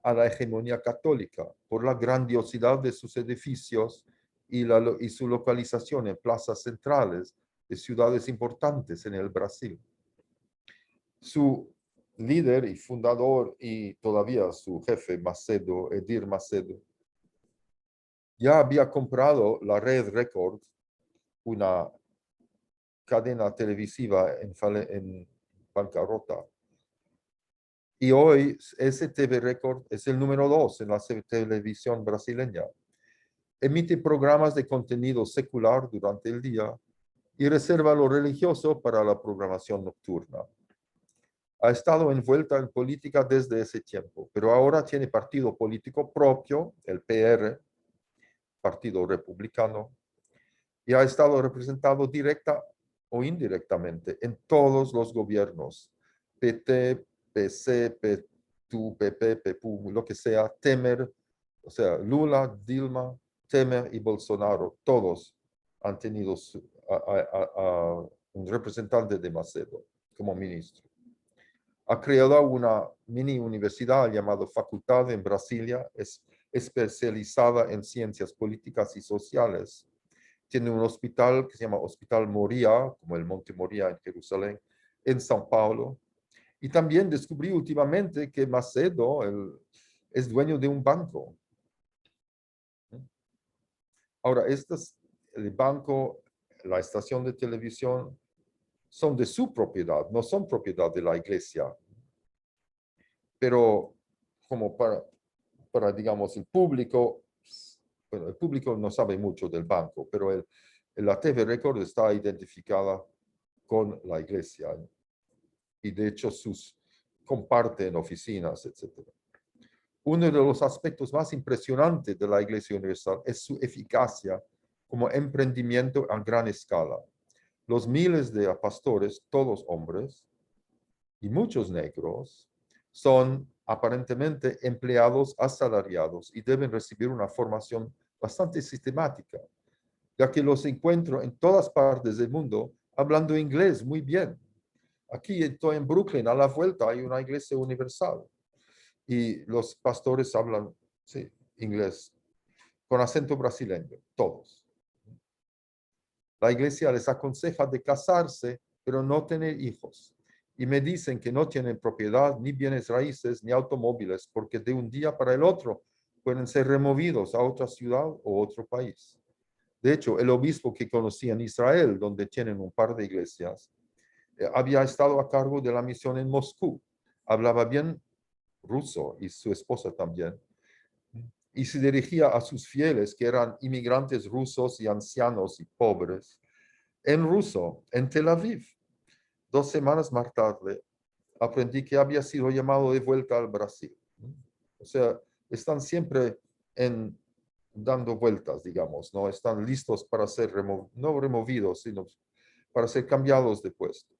B: a la hegemonía católica por la grandiosidad de sus edificios y su localización en plazas centrales de ciudades importantes en el Brasil. Su líder y fundador y todavía su jefe, Macedo, Edir Macedo, ya había comprado la Red Record, una cadena televisiva en bancarrota. Y hoy ese TV Record es el número 2 en la televisión brasileña. Emite programas de contenido secular durante el día y reserva lo religioso para la programación nocturna. Ha estado envuelta en política desde ese tiempo, pero ahora tiene partido político propio, el PR, Partido Republicano, y ha estado representado directa o indirectamente en todos los gobiernos, PT, PC, PTU, PP, PPU, lo que sea, Temer, o sea, Lula, Dilma, Temer y Bolsonaro, todos han tenido un representante de Macedo como ministro. Ha creado una mini universidad llamada Facultad en Brasilia, es especializada en ciencias políticas y sociales. Tiene un hospital que se llama Hospital Moria, como el Monte Moria en Jerusalén, en São Paulo. Y también descubrí últimamente que Macedo es dueño de un banco. Ahora, el banco, la estación de televisión, son de su propiedad, no son propiedad de la iglesia. Pero como para digamos, el público, bueno, el público no sabe mucho del banco, pero la TV Record está identificada con la iglesia y de hecho comparten oficinas, etc. Uno de los aspectos más impresionantes de la Iglesia Universal es su eficacia como emprendimiento a gran escala. Los miles de pastores, todos hombres y muchos negros, son aparentemente empleados asalariados y deben recibir una formación bastante sistemática, ya que los encuentro en todas partes del mundo hablando inglés muy bien. Aquí estoy en Brooklyn, a la vuelta hay una iglesia universal y los pastores hablan sí, inglés con acento brasileño, todos. La iglesia les aconseja de casarse, pero no tener hijos. Y me dicen que no tienen propiedad, ni bienes raíces, ni automóviles, porque de un día para el otro pueden ser removidos a otra ciudad o otro país. De hecho, el obispo que conocí en Israel, donde tienen un par de iglesias, había estado a cargo de la misión en Moscú. Hablaba bien ruso y su esposa también. Y se dirigía a sus fieles, que eran inmigrantes rusos y ancianos y pobres, en ruso, en Tel Aviv. 2 semanas más tarde, aprendí que había sido llamado de vuelta al Brasil. O sea, están siempre dando vueltas, digamos, ¿no? Están listos para ser no removidos, sino para ser cambiados de puesto.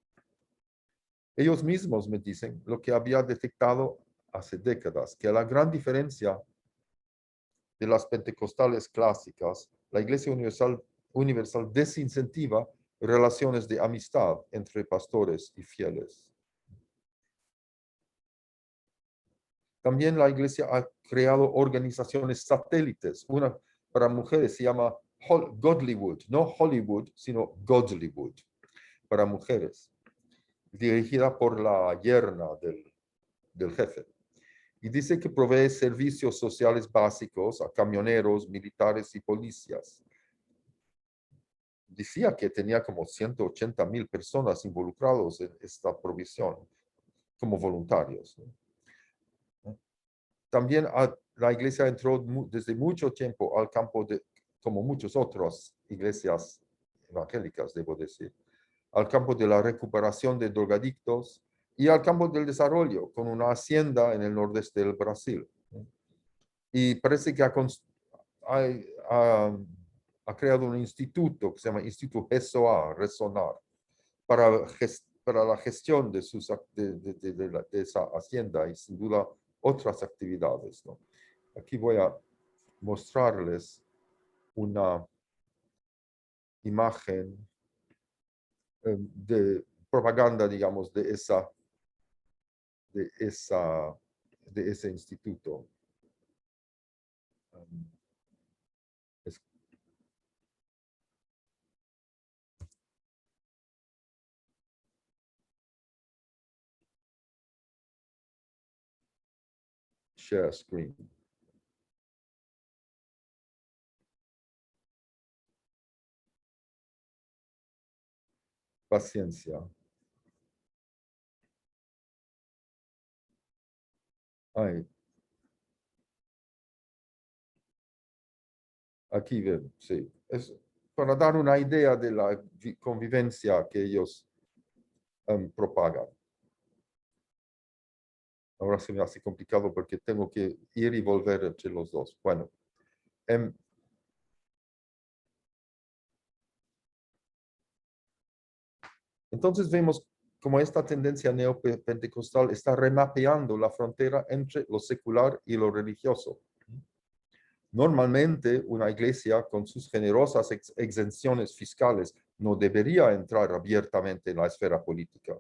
B: Ellos mismos me dicen lo que había detectado hace décadas, que la gran diferencia de las pentecostales clásicas, la Iglesia Universal desincentiva relaciones de amistad entre pastores y fieles. También la Iglesia ha creado organizaciones satélites. Una para mujeres se llama Godlywood, no Hollywood, sino Godlywood, para mujeres, dirigida por la yerna del jefe. Y dice que provee servicios sociales básicos a camioneros, militares y policías. Decía que tenía como 180,000 personas involucradas en esta provisión como voluntarios. También la iglesia entró desde mucho tiempo al campo como muchas otras iglesias evangélicas, debo decir, al campo de la recuperación de drogadictos y al campo del desarrollo, con una hacienda en el nordeste del Brasil. Y parece que ha creado un instituto que se llama Instituto Resonar, para para la gestión de, de esa hacienda y sin duda otras actividades, ¿no? Aquí voy a mostrarles una imagen de propaganda, digamos, de ese instituto. Es- Share screen. Paciencia. Ay. Aquí ven, sí. Es para dar una idea de la convivencia que ellos propagan. Ahora se me hace complicado porque tengo que ir y volver entre los dos. Bueno. Entonces vemos cómo esta tendencia neopentecostal está remapeando la frontera entre lo secular y lo religioso. Normalmente, una iglesia con sus generosas exenciones fiscales no debería entrar abiertamente en la esfera política,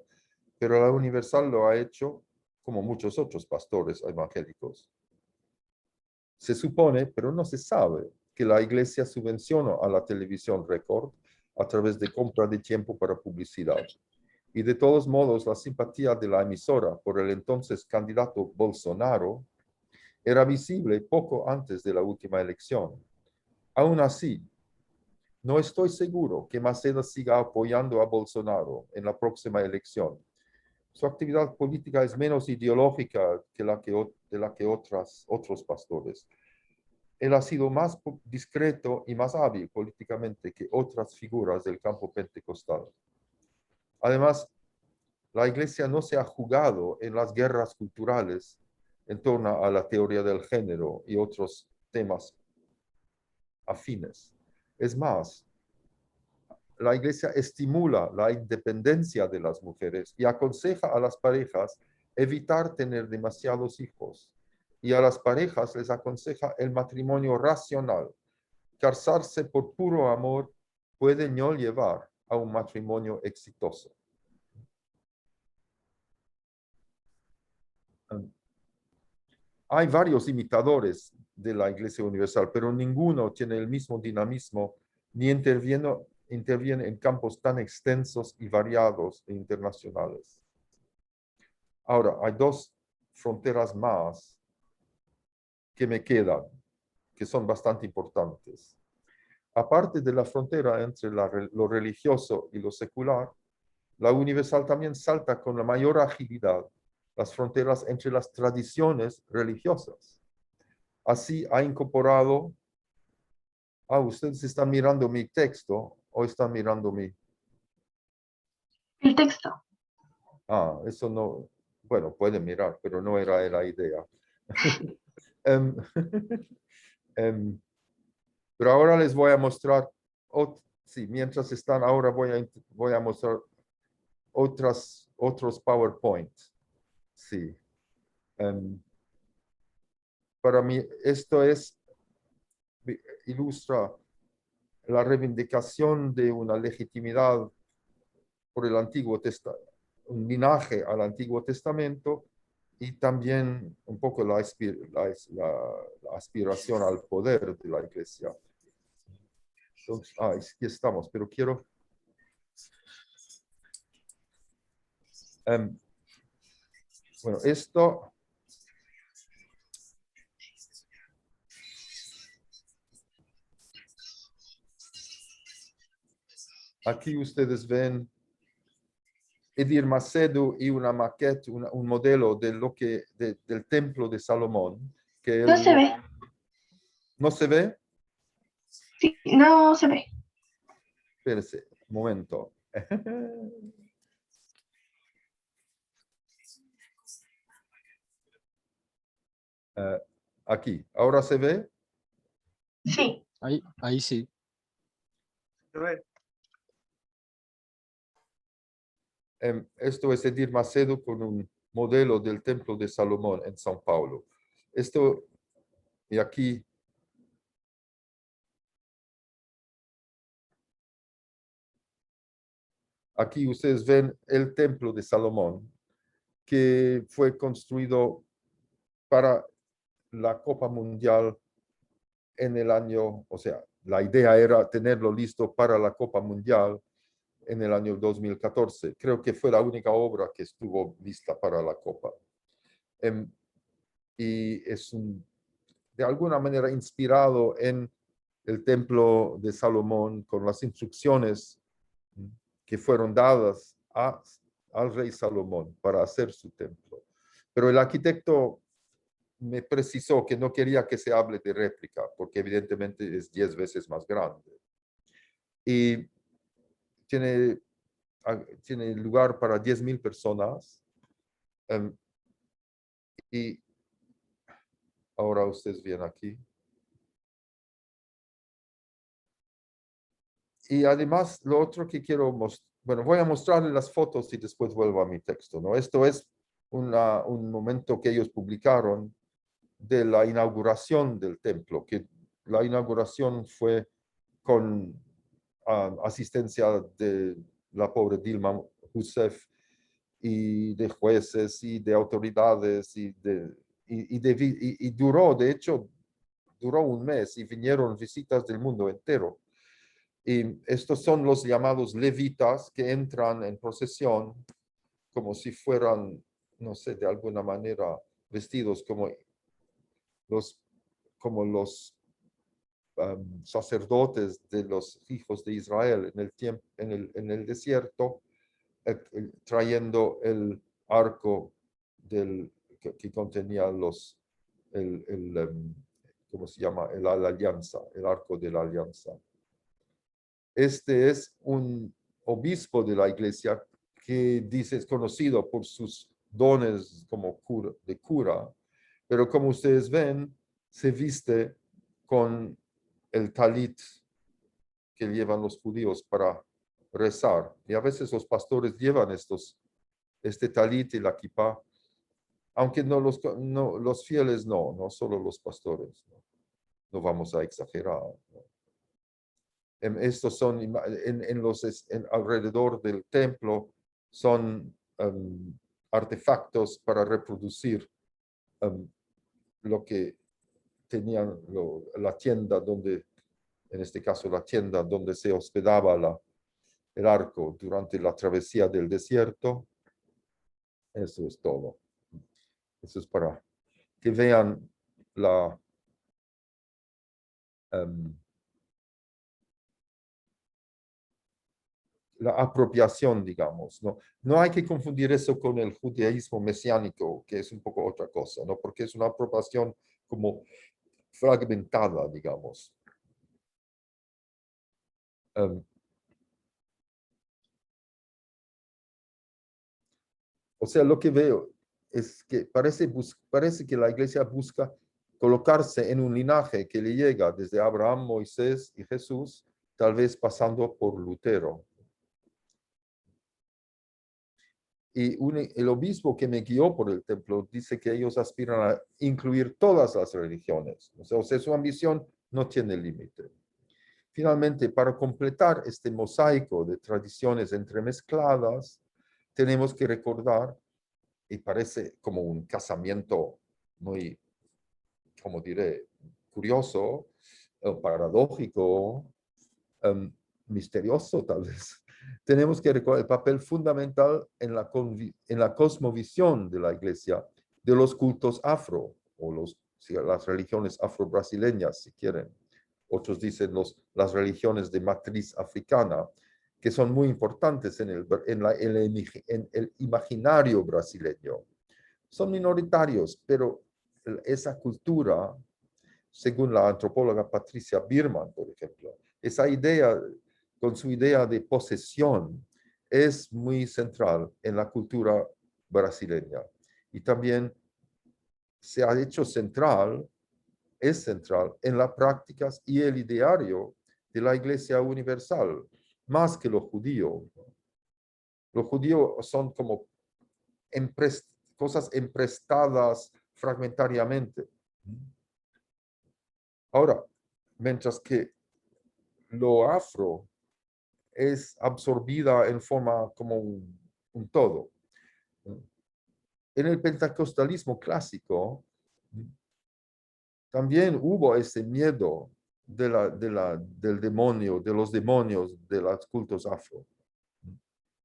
B: pero la Universal lo ha hecho como muchos otros pastores evangélicos. Se supone, pero no se sabe, que la iglesia subvencionó a la televisión Record a través de compra de tiempo para publicidad. Y de todos modos, la simpatía de la emisora por el entonces candidato Bolsonaro era visible poco antes de la última elección. Aún así, no estoy seguro que Macedo siga apoyando a Bolsonaro en la próxima elección. Su actividad política es menos ideológica que la que otros pastores. Él ha sido más discreto y más hábil políticamente que otras figuras del campo pentecostal. Además, la Iglesia no se ha jugado en las guerras culturales en torno a la teoría del género y otros temas afines. Es más, la Iglesia estimula la independencia de las mujeres y aconseja a las parejas evitar tener demasiados hijos. Y a las parejas les aconseja el matrimonio racional. Casarse por puro amor puede no llevar a un matrimonio exitoso. Hay varios imitadores de la Iglesia Universal, pero ninguno tiene el mismo dinamismo ni interviene en campos tan extensos y variados e internacionales. Ahora, hay dos fronteras más que me quedan, que son bastante importantes. Aparte de la frontera entre lo religioso y lo secular, la Universal también salta con la mayor agilidad las fronteras entre las tradiciones religiosas. Así ha incorporado... ¿ustedes están mirando mi texto o están mirando mi...?
D: El texto.
B: Eso no... Bueno, pueden mirar, pero no era la idea. Pero ahora les voy a mostrar... sí, mientras están, ahora voy a mostrar otros PowerPoint. Sí. Para mí, esto ilustra la reivindicación de una legitimidad por el Antiguo Testamento, un linaje al Antiguo Testamento y también un poco la aspiración al poder de la Iglesia. Entonces, aquí estamos, pero quiero... bueno, esto... Aquí ustedes ven Edir Macedo y una maqueta, un modelo de del templo de Salomón. Que
D: No se ve.
B: ¿No se ve?
D: Sí, no se ve.
B: Espérese, un momento. Aquí, ¿ahora se ve?
D: Sí.
E: Ahí sí.
D: Se ve.
B: Esto es Edir Macedo con un modelo del Templo de Salomón en São Paulo. Esto, y aquí ustedes ven el Templo de Salomón, que fue construido para la Copa Mundial en el año, o sea, la idea era tenerlo listo para la Copa Mundial en el año 2014. Creo que fue la única obra que estuvo lista para la Copa. Y es de alguna manera inspirado en el Templo de Salomón con las instrucciones que fueron dadas al rey Salomón para hacer su templo. Pero el arquitecto me precisó que no quería que se hable de réplica, porque evidentemente es 10 veces más grande. Y tiene lugar para 10,000 personas. Y ahora ustedes ven aquí. Y además, lo otro que quiero mostrar, bueno, voy a mostrarles las fotos y después vuelvo a mi texto, ¿no? Esto es un momento que ellos publicaron de la inauguración del templo, que la inauguración fue con asistencia de la pobre Dilma Rousseff y de jueces y de autoridades y duró, de hecho, duró un mes y vinieron visitas del mundo entero. Y estos son los llamados levitas que entran en procesión como si fueran, no sé, de alguna manera vestidos como los sacerdotes de los hijos de Israel en el desierto, trayendo el arco que contenía ¿cómo se llama? La alianza, el arco de la alianza. Este es un obispo de la iglesia que dice es conocido por sus dones como cura, pero como ustedes ven, se viste con el talit que llevan los judíos para rezar. Y a veces los pastores llevan este talit y la kippah, aunque los fieles no solo los pastores. No vamos a exagerar. Estos son alrededor del templo, son artefactos para reproducir lo que tenían la tienda donde, en este caso la tienda donde se hospedaba el arco durante la travesía del desierto. Eso es todo. Eso es para que vean la apropiación, digamos, ¿no? No hay que confundir eso con el judaísmo mesiánico, que es un poco otra cosa, ¿no? Porque es una apropiación como fragmentada, digamos. O sea, lo que veo es que parece que la iglesia busca colocarse en un linaje que le llega desde Abraham, Moisés y Jesús, tal vez pasando por Lutero. Y el obispo que me guió por el templo dice que ellos aspiran a incluir todas las religiones. O sea, su ambición no tiene límite. Finalmente, para completar este mosaico de tradiciones entremezcladas, tenemos que recordar, y parece como un casamiento muy, como diré, curioso, paradójico, misterioso tal vez. Tenemos que recordar el papel fundamental en la cosmovisión de la iglesia de los cultos afro, o las religiones afro-brasileñas, si quieren. Otros dicen las religiones de matriz africana, que son muy importantes en el imaginario brasileño. Son minoritarios, pero esa cultura, según la antropóloga Patricia Bierman, por ejemplo, esa idea, con su idea de posesión, es muy central en la cultura brasileña. Y también se ha hecho es central en las prácticas y el ideario de la Iglesia Universal, más que lo judío. Los judíos son como cosas emprestadas fragmentariamente. Ahora, mientras que lo afro es absorbida en forma como un todo. En el pentecostalismo clásico también hubo ese miedo del demonio, de los demonios de los cultos afro.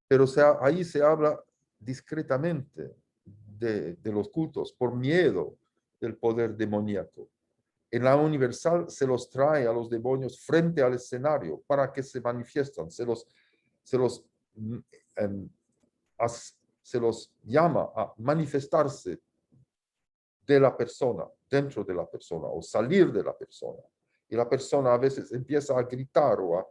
B: Pero ahí se habla discretamente de los cultos por miedo del poder demoníaco. En la universal se los trae a los demonios frente al escenario para que se manifiestan, se los llama a manifestarse de la persona, dentro de la persona, o salir de la persona. Y la persona a veces empieza a gritar o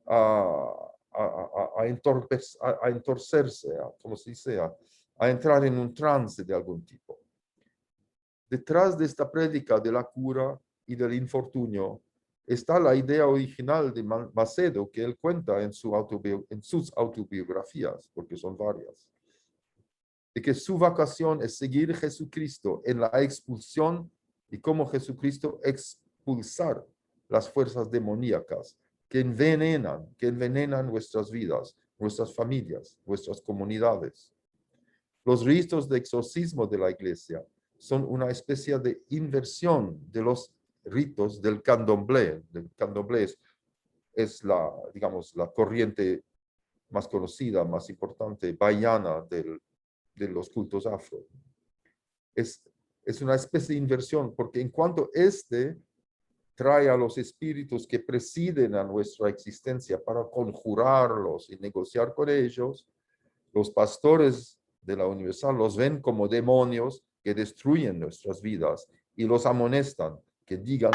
B: a entorcerse, como se dice, a entrar en un trance de algún tipo. Detrás de esta prédica de la cura y del infortunio está la idea original de Macedo que él cuenta en sus autobiografías, porque son varias, de que su vocación es seguir a Jesucristo en la expulsión y como Jesucristo expulsar las fuerzas demoníacas que envenenan nuestras vidas, nuestras familias, nuestras comunidades. Los ritos de exorcismo de la Iglesia son una especie de inversión de los ritos del candomblé. El candomblé es digamos, la corriente más conocida, más importante, bahiana de los cultos afro. Es una especie de inversión, porque en cuanto trae a los espíritus que presiden a nuestra existencia para conjurarlos y negociar con ellos, los pastores de la universal los ven como demonios que destruyen nuestras vidas y los amonestan que digan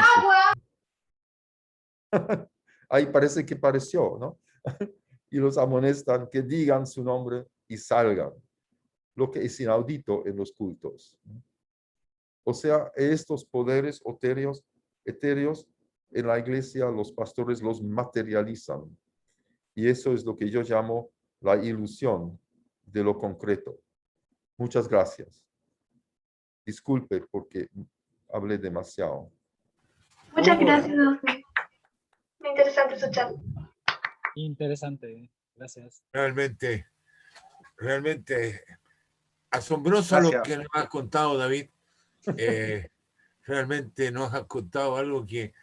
B: ahí parece que pareció, ¿no? Y los amonestan que digan su nombre y salgan, lo que es inaudito en los cultos. O sea, estos poderes etéreos en la iglesia los pastores los materializan. Y eso es lo que yo llamo la ilusión de lo concreto. Muchas gracias. Disculpe porque hablé demasiado.
D: Muchas gracias, Osni. Muy interesante su charla.
E: Interesante, gracias.
A: Realmente asombroso lo
F: Gracias.
A: que nos has contado, David. Realmente nos has contado algo que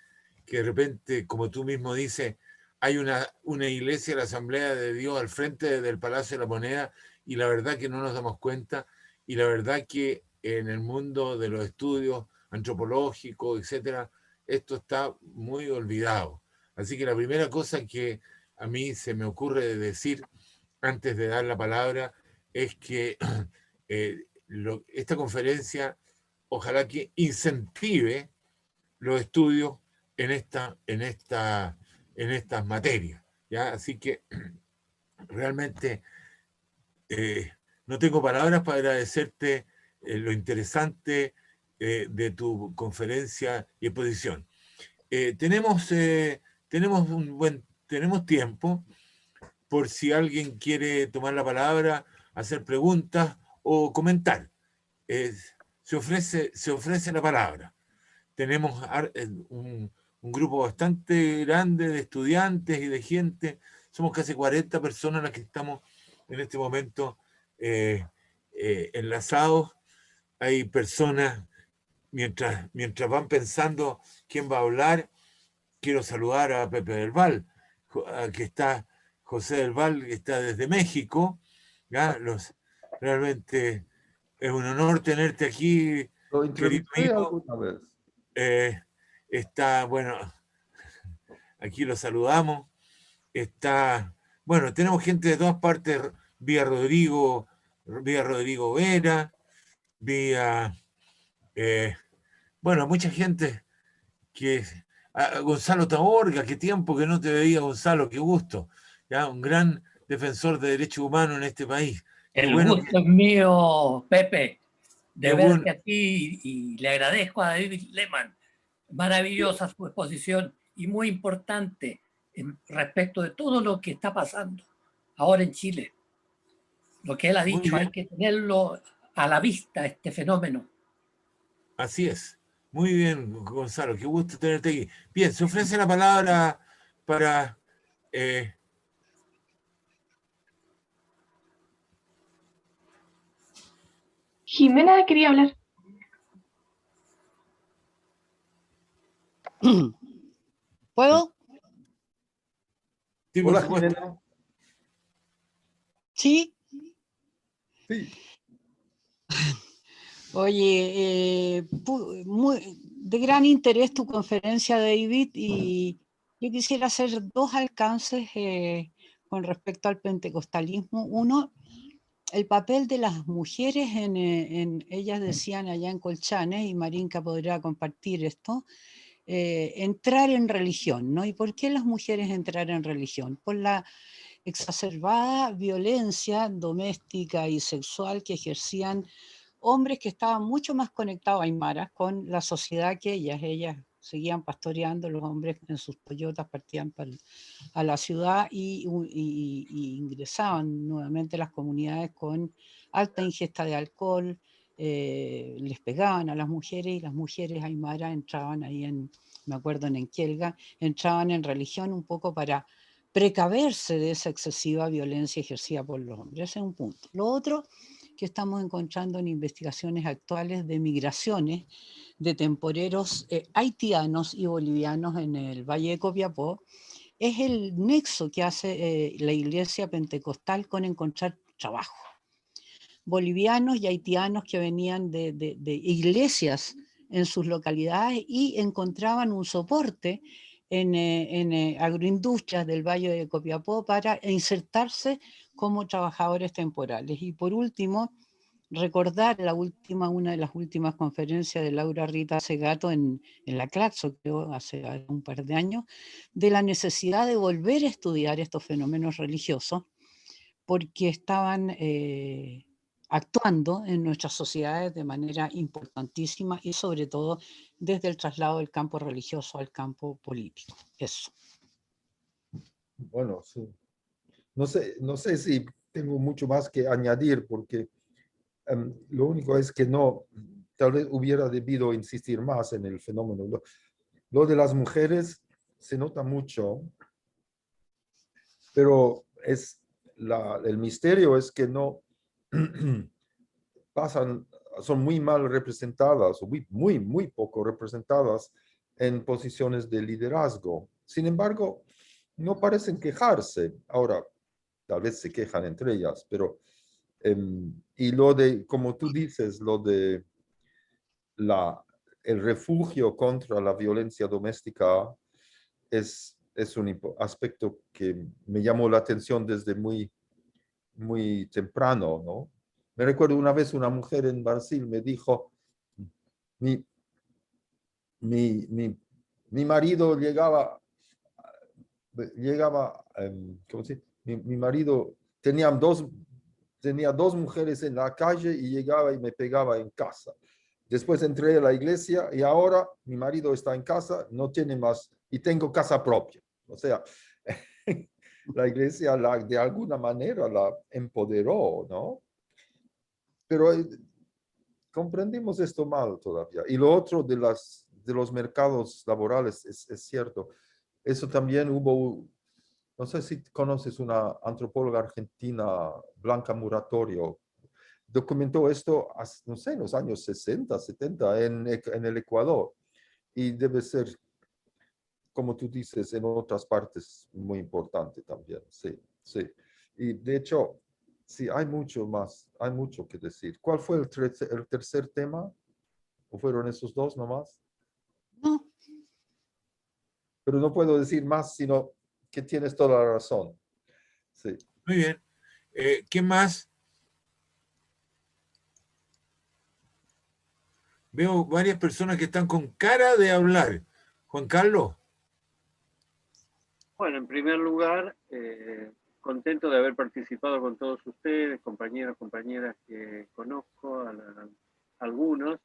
A: de repente, como tú mismo dices, hay una iglesia, la Asamblea de Dios, al frente del Palacio de la Moneda, y la verdad que no nos damos cuenta, y la verdad que en el mundo de los estudios antropológicos, etcétera, esto está muy olvidado. Así que la primera cosa que a mí se me ocurre decir antes de dar la palabra es que esta conferencia ojalá que incentive los estudios en estas materias, ¿ya? Así que realmente no tengo palabras para agradecerte lo interesante de tu conferencia y exposición. Tenemos tiempo por si alguien quiere tomar la palabra, hacer preguntas o comentar. Se ofrece la palabra. Tenemos un grupo bastante grande de estudiantes y de gente. Somos casi 40 personas las que estamos en este momento enlazados. Hay personas, mientras van pensando quién va a hablar, quiero saludar a Pepe del Val, que está José del Val, que está desde México. ¿Ya? Realmente es un honor tenerte aquí,
B: ¿Lo
A: querido
B: entrevisté
A: amigo.
B: alguna vez?
A: Bueno, aquí lo saludamos. Bueno, tenemos gente de todas partes, vía Rodrigo Vera, bueno, mucha gente Gonzalo Taborga, qué tiempo que no te veía, Gonzalo, qué gusto. ¿Ya? Un gran defensor de derechos humanos en este país.
G: El gusto es mío, Pepe, de
A: bueno,
G: verte aquí y le agradezco a David Lehman. Maravillosa su exposición y muy importante respecto de todo lo que está pasando ahora en Chile. lo que él ha
A: Muy
G: dicho, hay
A: bien.
G: que tenerlo a la vista, este fenómeno.
A: Así es. Muy bien, Gonzalo, qué gusto tenerte aquí. Bien, se ofrece la palabra para...
D: Jimena quería hablar.
F: ¿Puedo?
A: sí, por
B: Hola,
A: supuesto.
B: Jimena.
F: Sí.
B: Sí.
F: Oye, de gran interés tu conferencia, David, y yo quisiera hacer dos alcances con respecto al pentecostalismo. Uno, el papel de las mujeres ellas decían allá en Colchane, y Marinka podrá compartir esto, entrar en religión, ¿no? ¿Y por qué las mujeres entrar en religión? Por la exacerbada violencia doméstica y sexual que ejercían hombres que estaban mucho más conectados, Aymara, con la sociedad que ellas. Ellas seguían pastoreando, los hombres en sus Toyotas partían a la ciudad y ingresaban nuevamente a las comunidades con alta ingesta de alcohol, les pegaban a las mujeres y las mujeres Aymara entraban ahí me acuerdo en Enkielga, entraban en religión un poco para precaverse de esa excesiva violencia ejercida por los hombres. Ese es un punto. Lo otro que estamos encontrando en investigaciones actuales de migraciones de temporeros haitianos y bolivianos en el Valle de Copiapó, es el nexo que hace la iglesia pentecostal con encontrar trabajo. Bolivianos y haitianos que venían de iglesias en sus localidades y encontraban un soporte en agroindustrias del Valle de Copiapó para insertarse como trabajadores temporales. Y por último, recordar una de las últimas conferencias de Laura Rita Segato en la Claxo, creo, hace un par de años, de la necesidad de volver a estudiar estos fenómenos religiosos, porque estaban actuando en nuestras sociedades de manera importantísima y sobre todo desde el traslado del campo religioso al campo político. Eso.
B: Bueno, sí. No sé si tengo mucho más que añadir porque lo único es que no, tal vez hubiera debido insistir más en el fenómeno. Lo de las mujeres se nota mucho, pero el misterio es que no son muy mal representadas, o muy poco representadas en posiciones de liderazgo. Sin embargo, no parecen quejarse. Ahora, tal vez se quejan entre ellas, pero y lo de, como tú dices, lo de el refugio contra la violencia doméstica es un aspecto que me llamó la atención desde muy temprano, ¿no? Me recuerdo una vez una mujer en Brasil me dijo, mi, mi, mi, mi marido llegaba, ¿cómo se dice? Mi marido tenía dos mujeres en la calle y llegaba y me pegaba en casa. Después entré a la iglesia y ahora mi marido está en casa, no tiene más y tengo casa propia. O sea, la iglesia de alguna manera la empoderó, ¿no? Pero comprendimos esto mal todavía. Y lo otro de los mercados laborales es cierto. Eso también hubo, no sé si conoces una antropóloga argentina, Blanca Muratorio, documentó esto, no sé, en los años 60, 70 en el Ecuador. Y debe ser, como tú dices, en otras partes muy importante también. Sí, sí. Y de hecho, sí, hay mucho más, hay mucho que decir. ¿Cuál fue el tercer tema? ¿O fueron esos dos nomás?
F: No,
B: Pero no puedo decir más, sino que tienes toda la razón. Sí.
A: Muy bien. ¿Qué más? Veo varias personas que están con cara de hablar. Juan Carlos.
H: Bueno, en primer lugar, contento de haber participado con todos ustedes, compañeros, compañeras que conozco, algunos,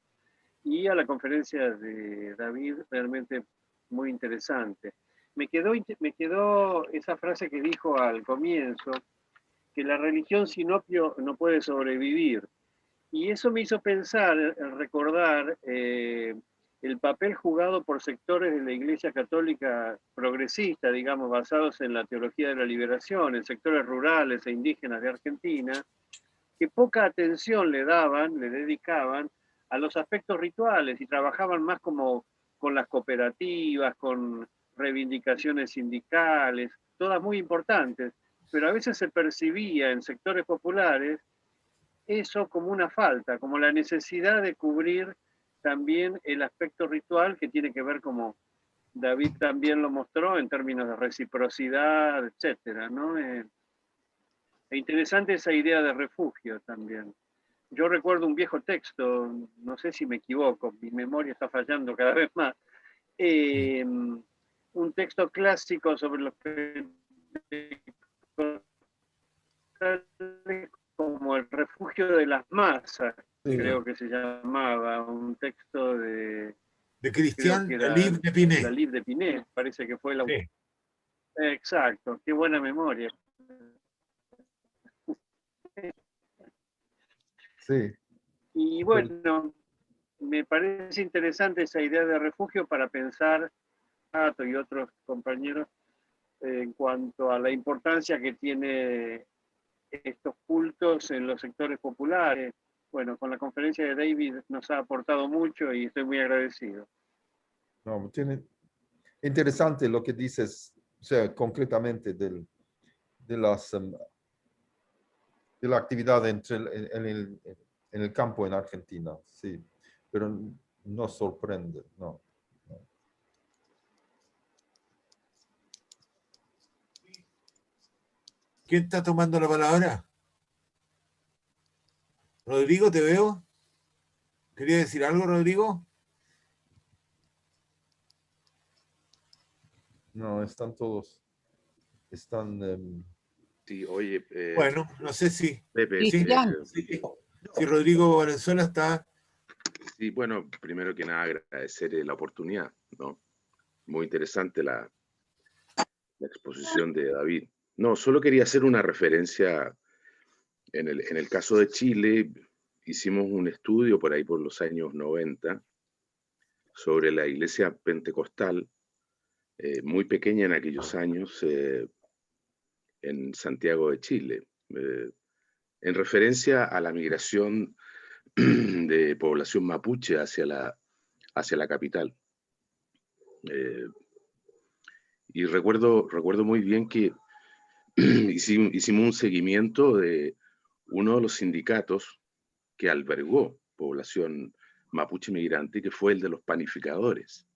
H: y a la conferencia de David, realmente muy interesante. Me quedó esa frase que dijo al comienzo, que la religión sin opio no puede sobrevivir. Y eso me hizo pensar, recordar el papel jugado por sectores de la Iglesia Católica progresista, digamos, basados en la teología de la liberación, en sectores rurales e indígenas de Argentina, que poca atención le dedicaban a los aspectos rituales y trabajaban más como con las cooperativas, con reivindicaciones sindicales, todas muy importantes, pero a veces se percibía en sectores populares eso como una falta, como la necesidad de cubrir también el aspecto ritual que tiene que ver, como David también lo mostró, en términos de reciprocidad, etcétera, ¿no? E interesante esa idea de refugio también. Yo recuerdo un viejo texto, no sé si me equivoco, mi memoria está fallando cada vez más, un texto clásico sobre los como el refugio de las masas,
B: Sí.
H: creo que se llamaba, un texto de
A: Cristian
H: creo que era
A: Lalib de Piné.
H: Lalib de Piné, parece que fue la...
A: Sí.
H: Exacto, qué buena memoria.
B: Sí,
H: Y bueno, me parece interesante esa idea de refugio para pensar, Tato y otros compañeros, en cuanto a la importancia que tiene estos cultos en los sectores populares. Bueno, con la conferencia de David nos ha aportado mucho y estoy muy agradecido.
B: no, interesante lo que dices, o sea, concretamente de la actividad en el campo en Argentina, sí, pero no sorprende, no.
A: ¿Quién está tomando la palabra? Rodrigo, te veo. ¿Quería decir algo, Rodrigo?
B: No, están todos,
I: Sí, oye,
A: Bueno, no sé si
I: Pepe,
A: sí,
F: Cristian,
A: si Rodrigo Valenzuela está.
I: sí, bueno, primero que nada agradecer la oportunidad, ¿no? Muy interesante la exposición de David. No, solo quería hacer una referencia. En el caso de Chile, hicimos un estudio por ahí por los años 90 sobre la iglesia pentecostal, muy pequeña en aquellos años, en Santiago de Chile, en referencia a la migración de población mapuche hacia la capital. Y recuerdo muy bien que hicimos un seguimiento de uno de los sindicatos que albergó población mapuche migrante, que fue el de los panificadores.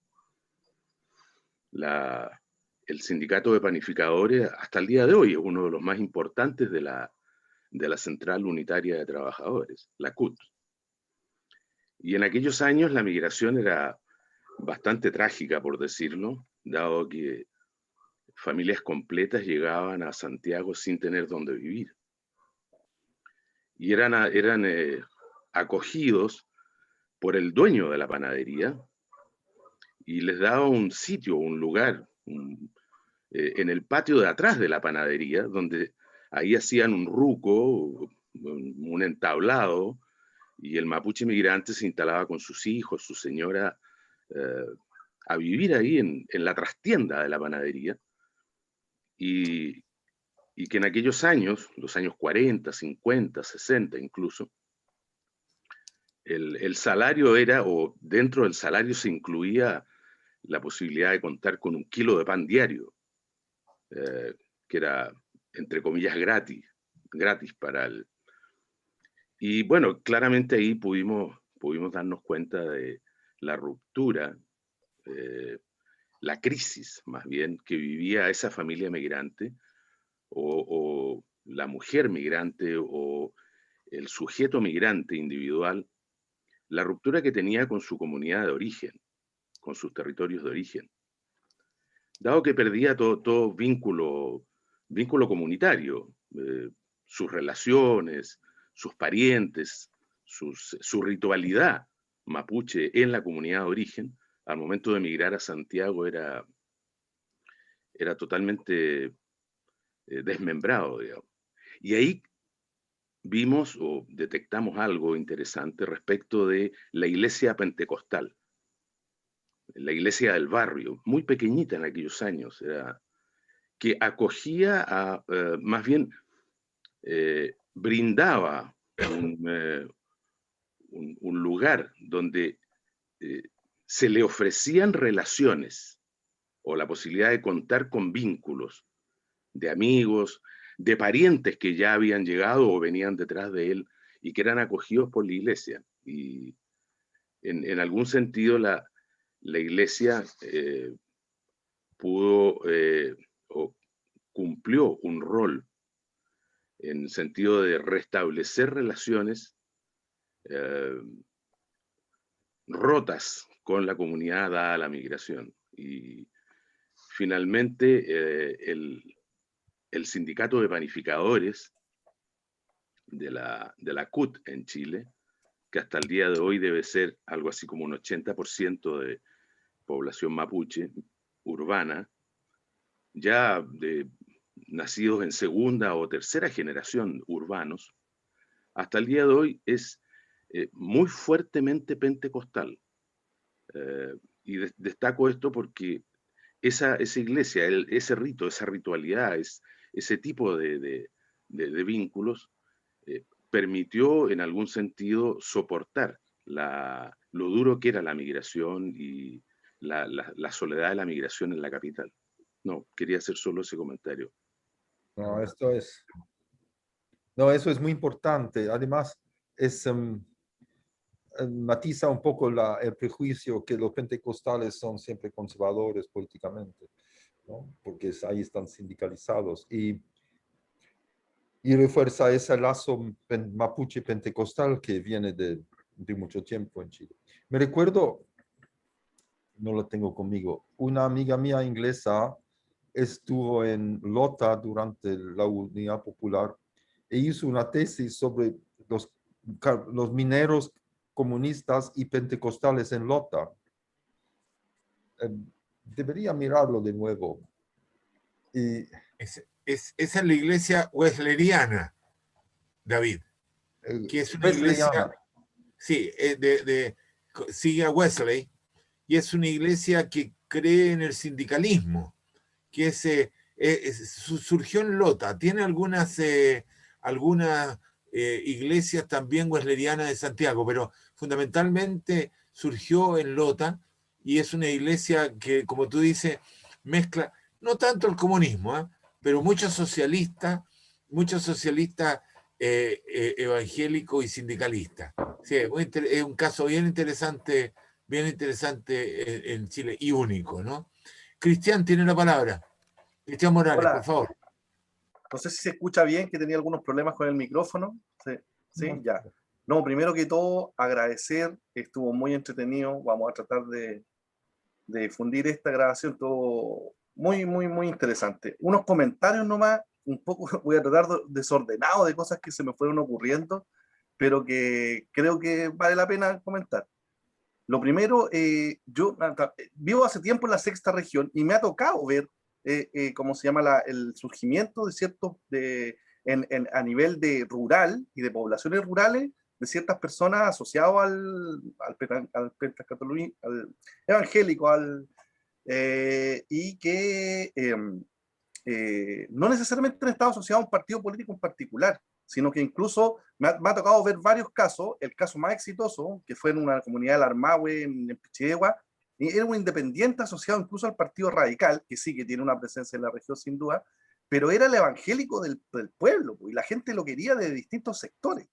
I: El sindicato de panificadores hasta el día de hoy es uno de los más importantes de la Central Unitaria de Trabajadores, la CUT. Y en aquellos años la migración era bastante trágica, por decirlo, dado que familias completas llegaban a Santiago sin tener dónde vivir. Y eran acogidos por el dueño de la panadería y les daba un sitio, un lugar, en el patio de atrás de la panadería, donde ahí hacían un ruco, un entablado, y el mapuche migrante se instalaba con sus hijos, su señora, a vivir ahí en la trastienda de la panadería, y que en aquellos años, los años 40, 50, 60 incluso, el salario era, o dentro del salario se incluía la posibilidad de contar con 1 kilo de pan diario, que era, entre comillas, gratis para el... Y bueno, claramente ahí pudimos darnos cuenta de la ruptura, la crisis más bien, que vivía esa familia migrante, o la mujer migrante, o el sujeto migrante individual, la ruptura que tenía con su comunidad de origen, con sus territorios de origen. Dado que perdía todo vínculo comunitario, sus relaciones, sus parientes, su ritualidad mapuche en la comunidad de origen, al momento de emigrar a Santiago era totalmente desmembrado, digamos. Y ahí vimos o detectamos algo interesante respecto de la iglesia pentecostal, la iglesia del barrio, muy pequeñita en aquellos años, que acogía a, más bien brindaba un lugar donde se le ofrecían relaciones o la posibilidad de contar con vínculos de amigos, de parientes que ya habían llegado o venían detrás de él y que eran acogidos por la iglesia. Y en algún sentido la iglesia pudo o cumplió un rol en el sentido de restablecer relaciones rotas con la comunidad dada a la migración. Y finalmente el sindicato de panificadores de la CUT en Chile, que hasta el día de hoy debe ser algo así como un 80% de población mapuche urbana, ya de nacidos en segunda o tercera generación urbanos, hasta el día de hoy es muy fuertemente pentecostal. Y destaco esto porque esa iglesia, ese rito, esa ritualidad, ese tipo de vínculos, permitió en algún sentido soportar lo duro que era la migración y la soledad de la migración en la capital. No, quería hacer solo ese comentario.
B: No, no, eso es muy importante. Además, matiza un poco el prejuicio que los pentecostales son siempre conservadores políticamente, ¿no? Porque ahí están sindicalizados. Y refuerza ese lazo mapuche pentecostal que viene de mucho tiempo en Chile. Me recuerdo, no lo tengo conmigo, una amiga mía inglesa estuvo en Lota durante la Unidad Popular e hizo una tesis sobre los mineros comunistas y pentecostales en Lota. Debería mirarlo de nuevo.
A: Esa es la iglesia wesleriana, David, que es una iglesia, sí, sigue a Wesley, y es una iglesia que cree en el sindicalismo, que surgió en Lota. Tiene algunas iglesias también weslerianas de Santiago, pero fundamentalmente surgió en Lota, y es una iglesia que, como tú dices, mezcla no tanto el comunismo, pero muchos socialistas evangélicos y sindicalistas. Sí, es un caso bien interesante en Chile y único, ¿no? Cristian tiene la palabra. Cristian Morales,
J: Hola.
A: por favor.
J: No sé si se escucha bien, que tenía algunos problemas con el micrófono. Sí, ya. No, primero que todo, agradecer, estuvo muy entretenido. Vamos a tratar de difundir esta grabación, todo muy, muy, muy interesante. Unos comentarios nomás, un poco voy a tratar desordenado de cosas que se me fueron ocurriendo, pero que creo que vale la pena comentar. Lo primero, yo vivo hace tiempo en la sexta región y me ha tocado ver cómo se llama el surgimiento de ciertos, a nivel de rural y de poblaciones rurales, de ciertas personas asociadas al evangélico, y que no necesariamente han estado asociados a un partido político en particular, sino que incluso me ha tocado ver varios casos. El caso más exitoso, que fue en una comunidad del Armahue, en Pichidegua, era un independiente asociado incluso al Partido Radical, que sí que tiene una presencia en la región sin duda, pero era el evangélico del pueblo, y la gente lo quería de distintos sectores.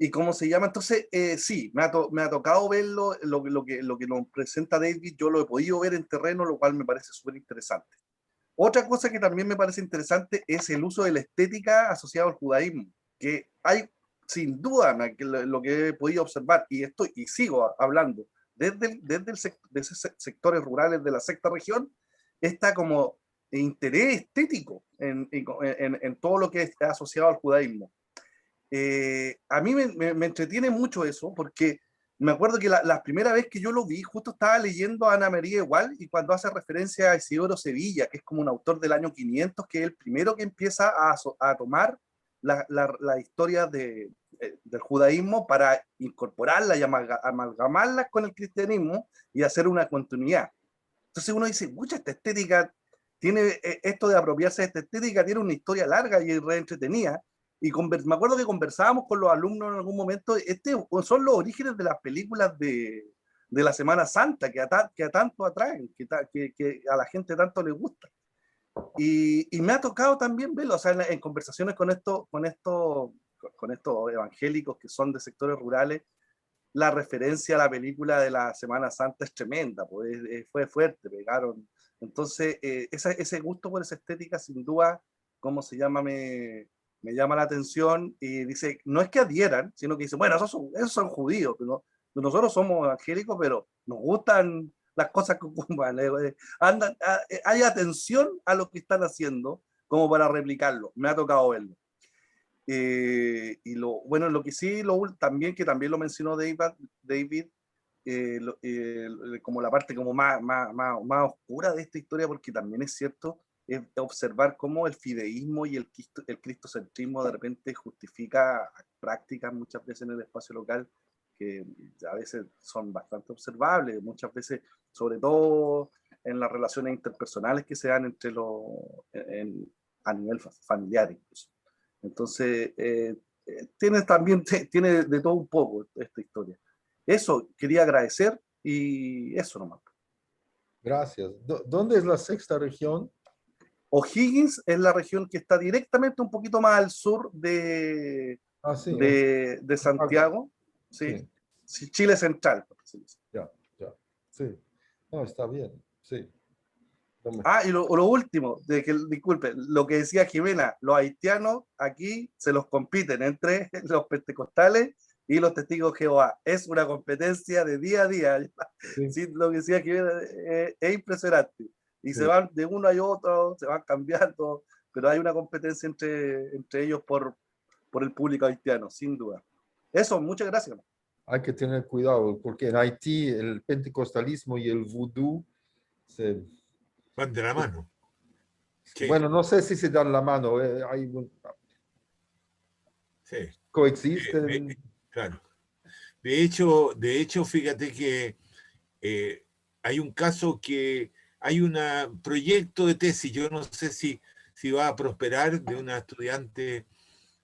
J: ¿Y cómo se llama? Entonces, sí, me ha tocado verlo, lo que nos presenta David, yo lo he podido ver en terreno, lo cual me parece súper interesante. Otra cosa que también me parece interesante es el uso de la estética asociado al judaísmo, que hay sin duda lo que he podido observar, y sigo hablando, desde esos sectores rurales de la sexta región, está como interés estético en todo lo que es asociado al judaísmo. A mí me entretiene mucho eso, porque me acuerdo que la primera vez que yo lo vi, justo estaba leyendo a Ana María Igual, y cuando hace referencia a Isidoro Sevilla, que es como un autor del año 500, que es el primero que empieza a tomar la historia del judaísmo para incorporarla y amalgamarla con el cristianismo y hacer una continuidad. Entonces uno dice, mucha esta estética tiene, esto de apropiarse de esta estética tiene una historia larga y re entretenida. Y me acuerdo que conversábamos con los alumnos en algún momento, son los orígenes de las películas de la Semana Santa, que a tanto atraen, que a la gente tanto le gusta. Y me ha tocado también verlo, o sea, en conversaciones con estos evangélicos que son de sectores rurales, la referencia a la película de la Semana Santa es tremenda, pues, fue fuerte, pegaron. Entonces, ese gusto por esa estética, sin duda, ¿cómo se llama? Me llama la atención, y dice, no es que adhieran, sino que dice, bueno, esos son judíos, ¿no? Nosotros somos evangélicos, pero nos gustan las cosas que ocupan. Hay atención a lo que están haciendo como para replicarlo. Me ha tocado verlo. Y lo que sí, también lo mencionó David, como la parte como más oscura de esta historia, porque también es cierto, es observar cómo el fideísmo y el cristocentrismo de repente justifica prácticas muchas veces en el espacio local que a veces son bastante observables, muchas veces, sobre todo en las relaciones interpersonales que se dan entre a nivel familiar incluso. Entonces, tiene de todo un poco esta historia. Eso, quería agradecer, y eso nomás.
B: Gracias. ¿Dónde es la sexta región?
J: O'Higgins es la región que está directamente un poquito más al sur de Santiago. Sí. Sí, Chile Central.
B: Ya. Sí. No, está bien. Sí.
J: Y lo último, disculpe, lo que decía Jimena, los haitianos aquí se los compiten entre los pentecostales y los testigos de Jehová. Es una competencia de día a día. Sí, lo que decía Jimena es impresionante. Y se van de uno a otro, se van cambiando, pero hay una competencia entre ellos por el público haitiano, sin duda. Eso, muchas gracias.
B: Hay que tener cuidado, porque en Haití el pentecostalismo y el vudú
A: van de la mano.
B: Bueno, no sé si se dan la mano. Coexisten.
A: Claro. De hecho, fíjate que hay un caso que hay un proyecto de tesis, yo no sé si va a prosperar, de una estudiante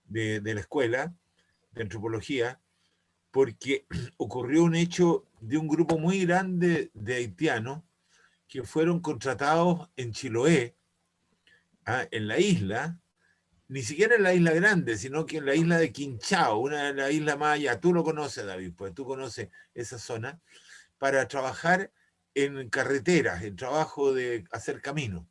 A: de la escuela de antropología, porque ocurrió un hecho de un grupo muy grande de haitianos que fueron contratados en Chiloé, en la isla, ni siquiera en la isla grande, sino que en la isla de Quinchao, una de las islas más allá. Tú lo conoces, David, pues tú conoces esa zona, para trabajar en carreteras, en trabajo de hacer camino.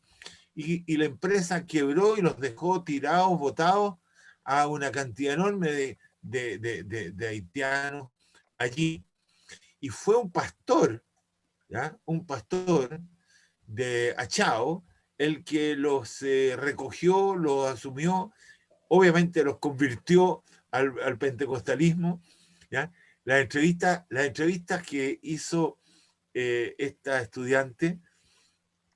A: Y la empresa quebró y los dejó tirados, botados a una cantidad enorme de haitianos allí. Y fue un pastor, ¿ya? Un pastor de Achao, el que los recogió, los asumió, obviamente los convirtió al pentecostalismo, ¿ya? Las entrevistas que hizo esta estudiante,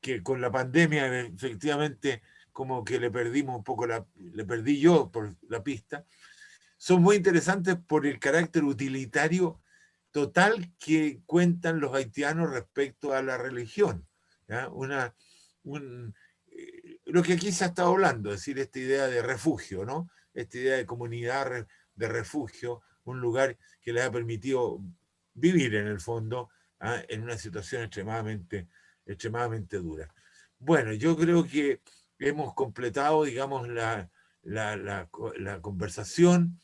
A: que con la pandemia efectivamente como que le perdimos un poco, le perdí yo por la pista, son muy interesantes por el carácter utilitario total que cuentan los haitianos respecto a la religión, ¿ya? Lo que aquí se ha estado hablando, es decir, esta idea de refugio, ¿no? Esta idea de comunidad de refugio, un lugar que les ha permitido vivir en el fondo, en una situación extremadamente dura. Bueno, yo creo que hemos completado, digamos, la conversación.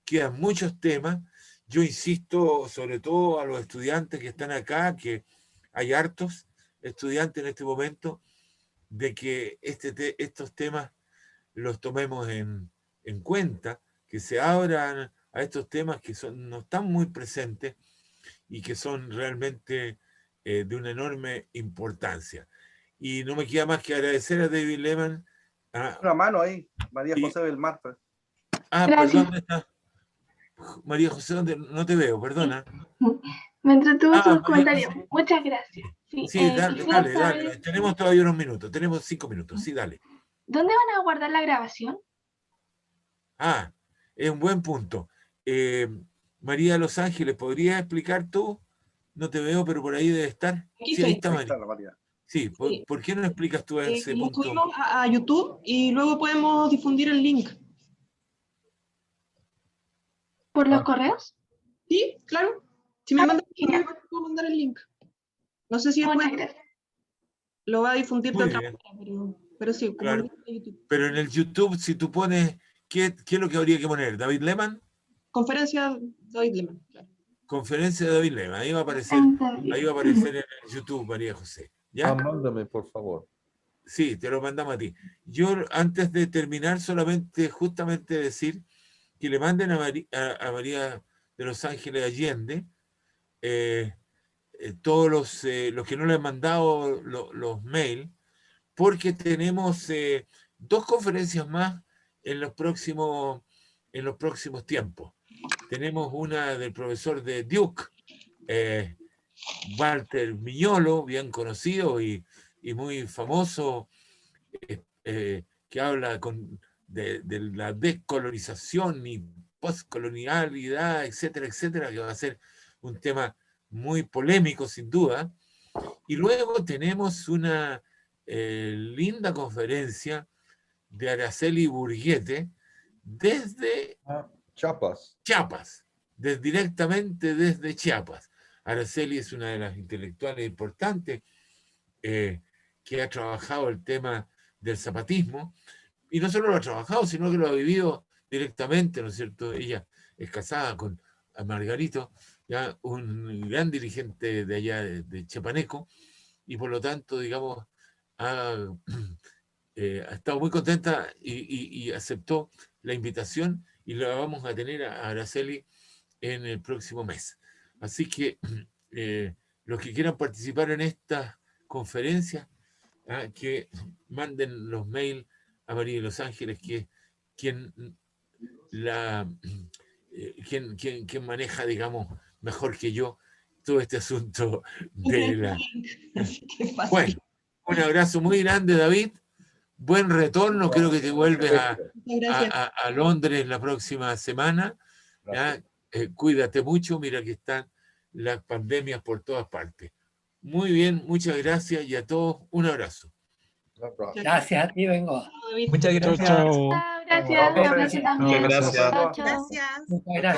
A: Quedan muchos temas. Yo insisto, sobre todo a los estudiantes que están acá, que hay hartos estudiantes en este momento, de que estos temas los tomemos en cuenta, que se abran a estos temas que no están muy presentes y que son realmente de una enorme importancia. Y no me queda más que agradecer a David Lehman.
J: Una mano ahí, María José Belmar.
A: Perdón, ¿dónde está? María José, no te veo, perdona.
D: Me entretuvo sus
A: María
D: comentarios.
A: José.
D: Muchas gracias. Sí,
A: Sí, dale,
D: quisiera
A: dale,
D: saber,
A: dale. Tenemos todavía unos minutos, tenemos 5 minutos, sí, dale.
D: ¿dónde van a guardar la grabación?
A: Ah, es un buen punto. María de Los Ángeles, ¿podrías explicar tú? No te veo, pero por ahí debe estar.
K: Aquí
A: Sí, ahí
K: estoy.
A: está
J: Ahí
A: María.
J: está la María.
A: Sí,
K: Sí.
A: ¿por qué no explicas tú ese
K: Lo
A: punto?
K: subimos a YouTube y luego podemos difundir el link.
D: ¿Por los correos?
K: Sí, claro. Si me mandan el
D: Genial.
K: correo, puedo mandar el link. No sé si después
D: Muchas gracias.
K: lo va a difundir de
A: Muy
K: otra
A: bien,
K: manera, pero sí, como
A: claro.
K: link de YouTube.
A: Pero en el YouTube, si tú pones, ¿qué es lo que habría que poner? ¿David Lehmann?
K: Conferencia David Lehmann. Claro.
A: Conferencia de David Lehmann. Ahí va a aparecer en el YouTube, María José. ¿Ya?
B: Mándame, por favor.
A: Sí, te lo mandamos a ti. Yo, antes de terminar, solamente justamente decir que le manden a María de Los Ángeles Allende todos los que no le han mandado los mails, porque tenemos 2 conferencias más en los próximos tiempos. Tenemos una del profesor de Duke, Walter Miñolo, bien conocido y muy famoso, que habla de la descolonización y postcolonialidad, etcétera, etcétera, que va a ser un tema muy polémico sin duda. Y luego tenemos una linda conferencia de Araceli Burguete desde Chiapas, directamente desde Chiapas. Araceli es una de las intelectuales importantes que ha trabajado el tema del zapatismo, y no solo lo ha trabajado, sino que lo ha vivido directamente, ¿no es cierto? Ella es casada con Margarito, ya un gran dirigente de allá de Chiapaneco, y por lo tanto, digamos, ha estado muy contenta y aceptó la invitación, y la vamos a tener a Araceli en el próximo mes. Así que los que quieran participar en esta conferencia, que manden los mails a María de Los Ángeles, que es quien maneja, digamos, mejor que yo todo este asunto de la... Bueno, un abrazo muy grande, David. Buen retorno, creo que te vuelves a Londres la próxima semana. ¿Ya? Cuídate mucho, mira que están las pandemias por todas partes. Muy bien, muchas gracias, y a todos un abrazo.
G: Gracias, aquí vengo.
E: Muchas gracias.
C: Chao, chao.
D: Gracias.
J: Muchas gracias.
G: Muchas gracias.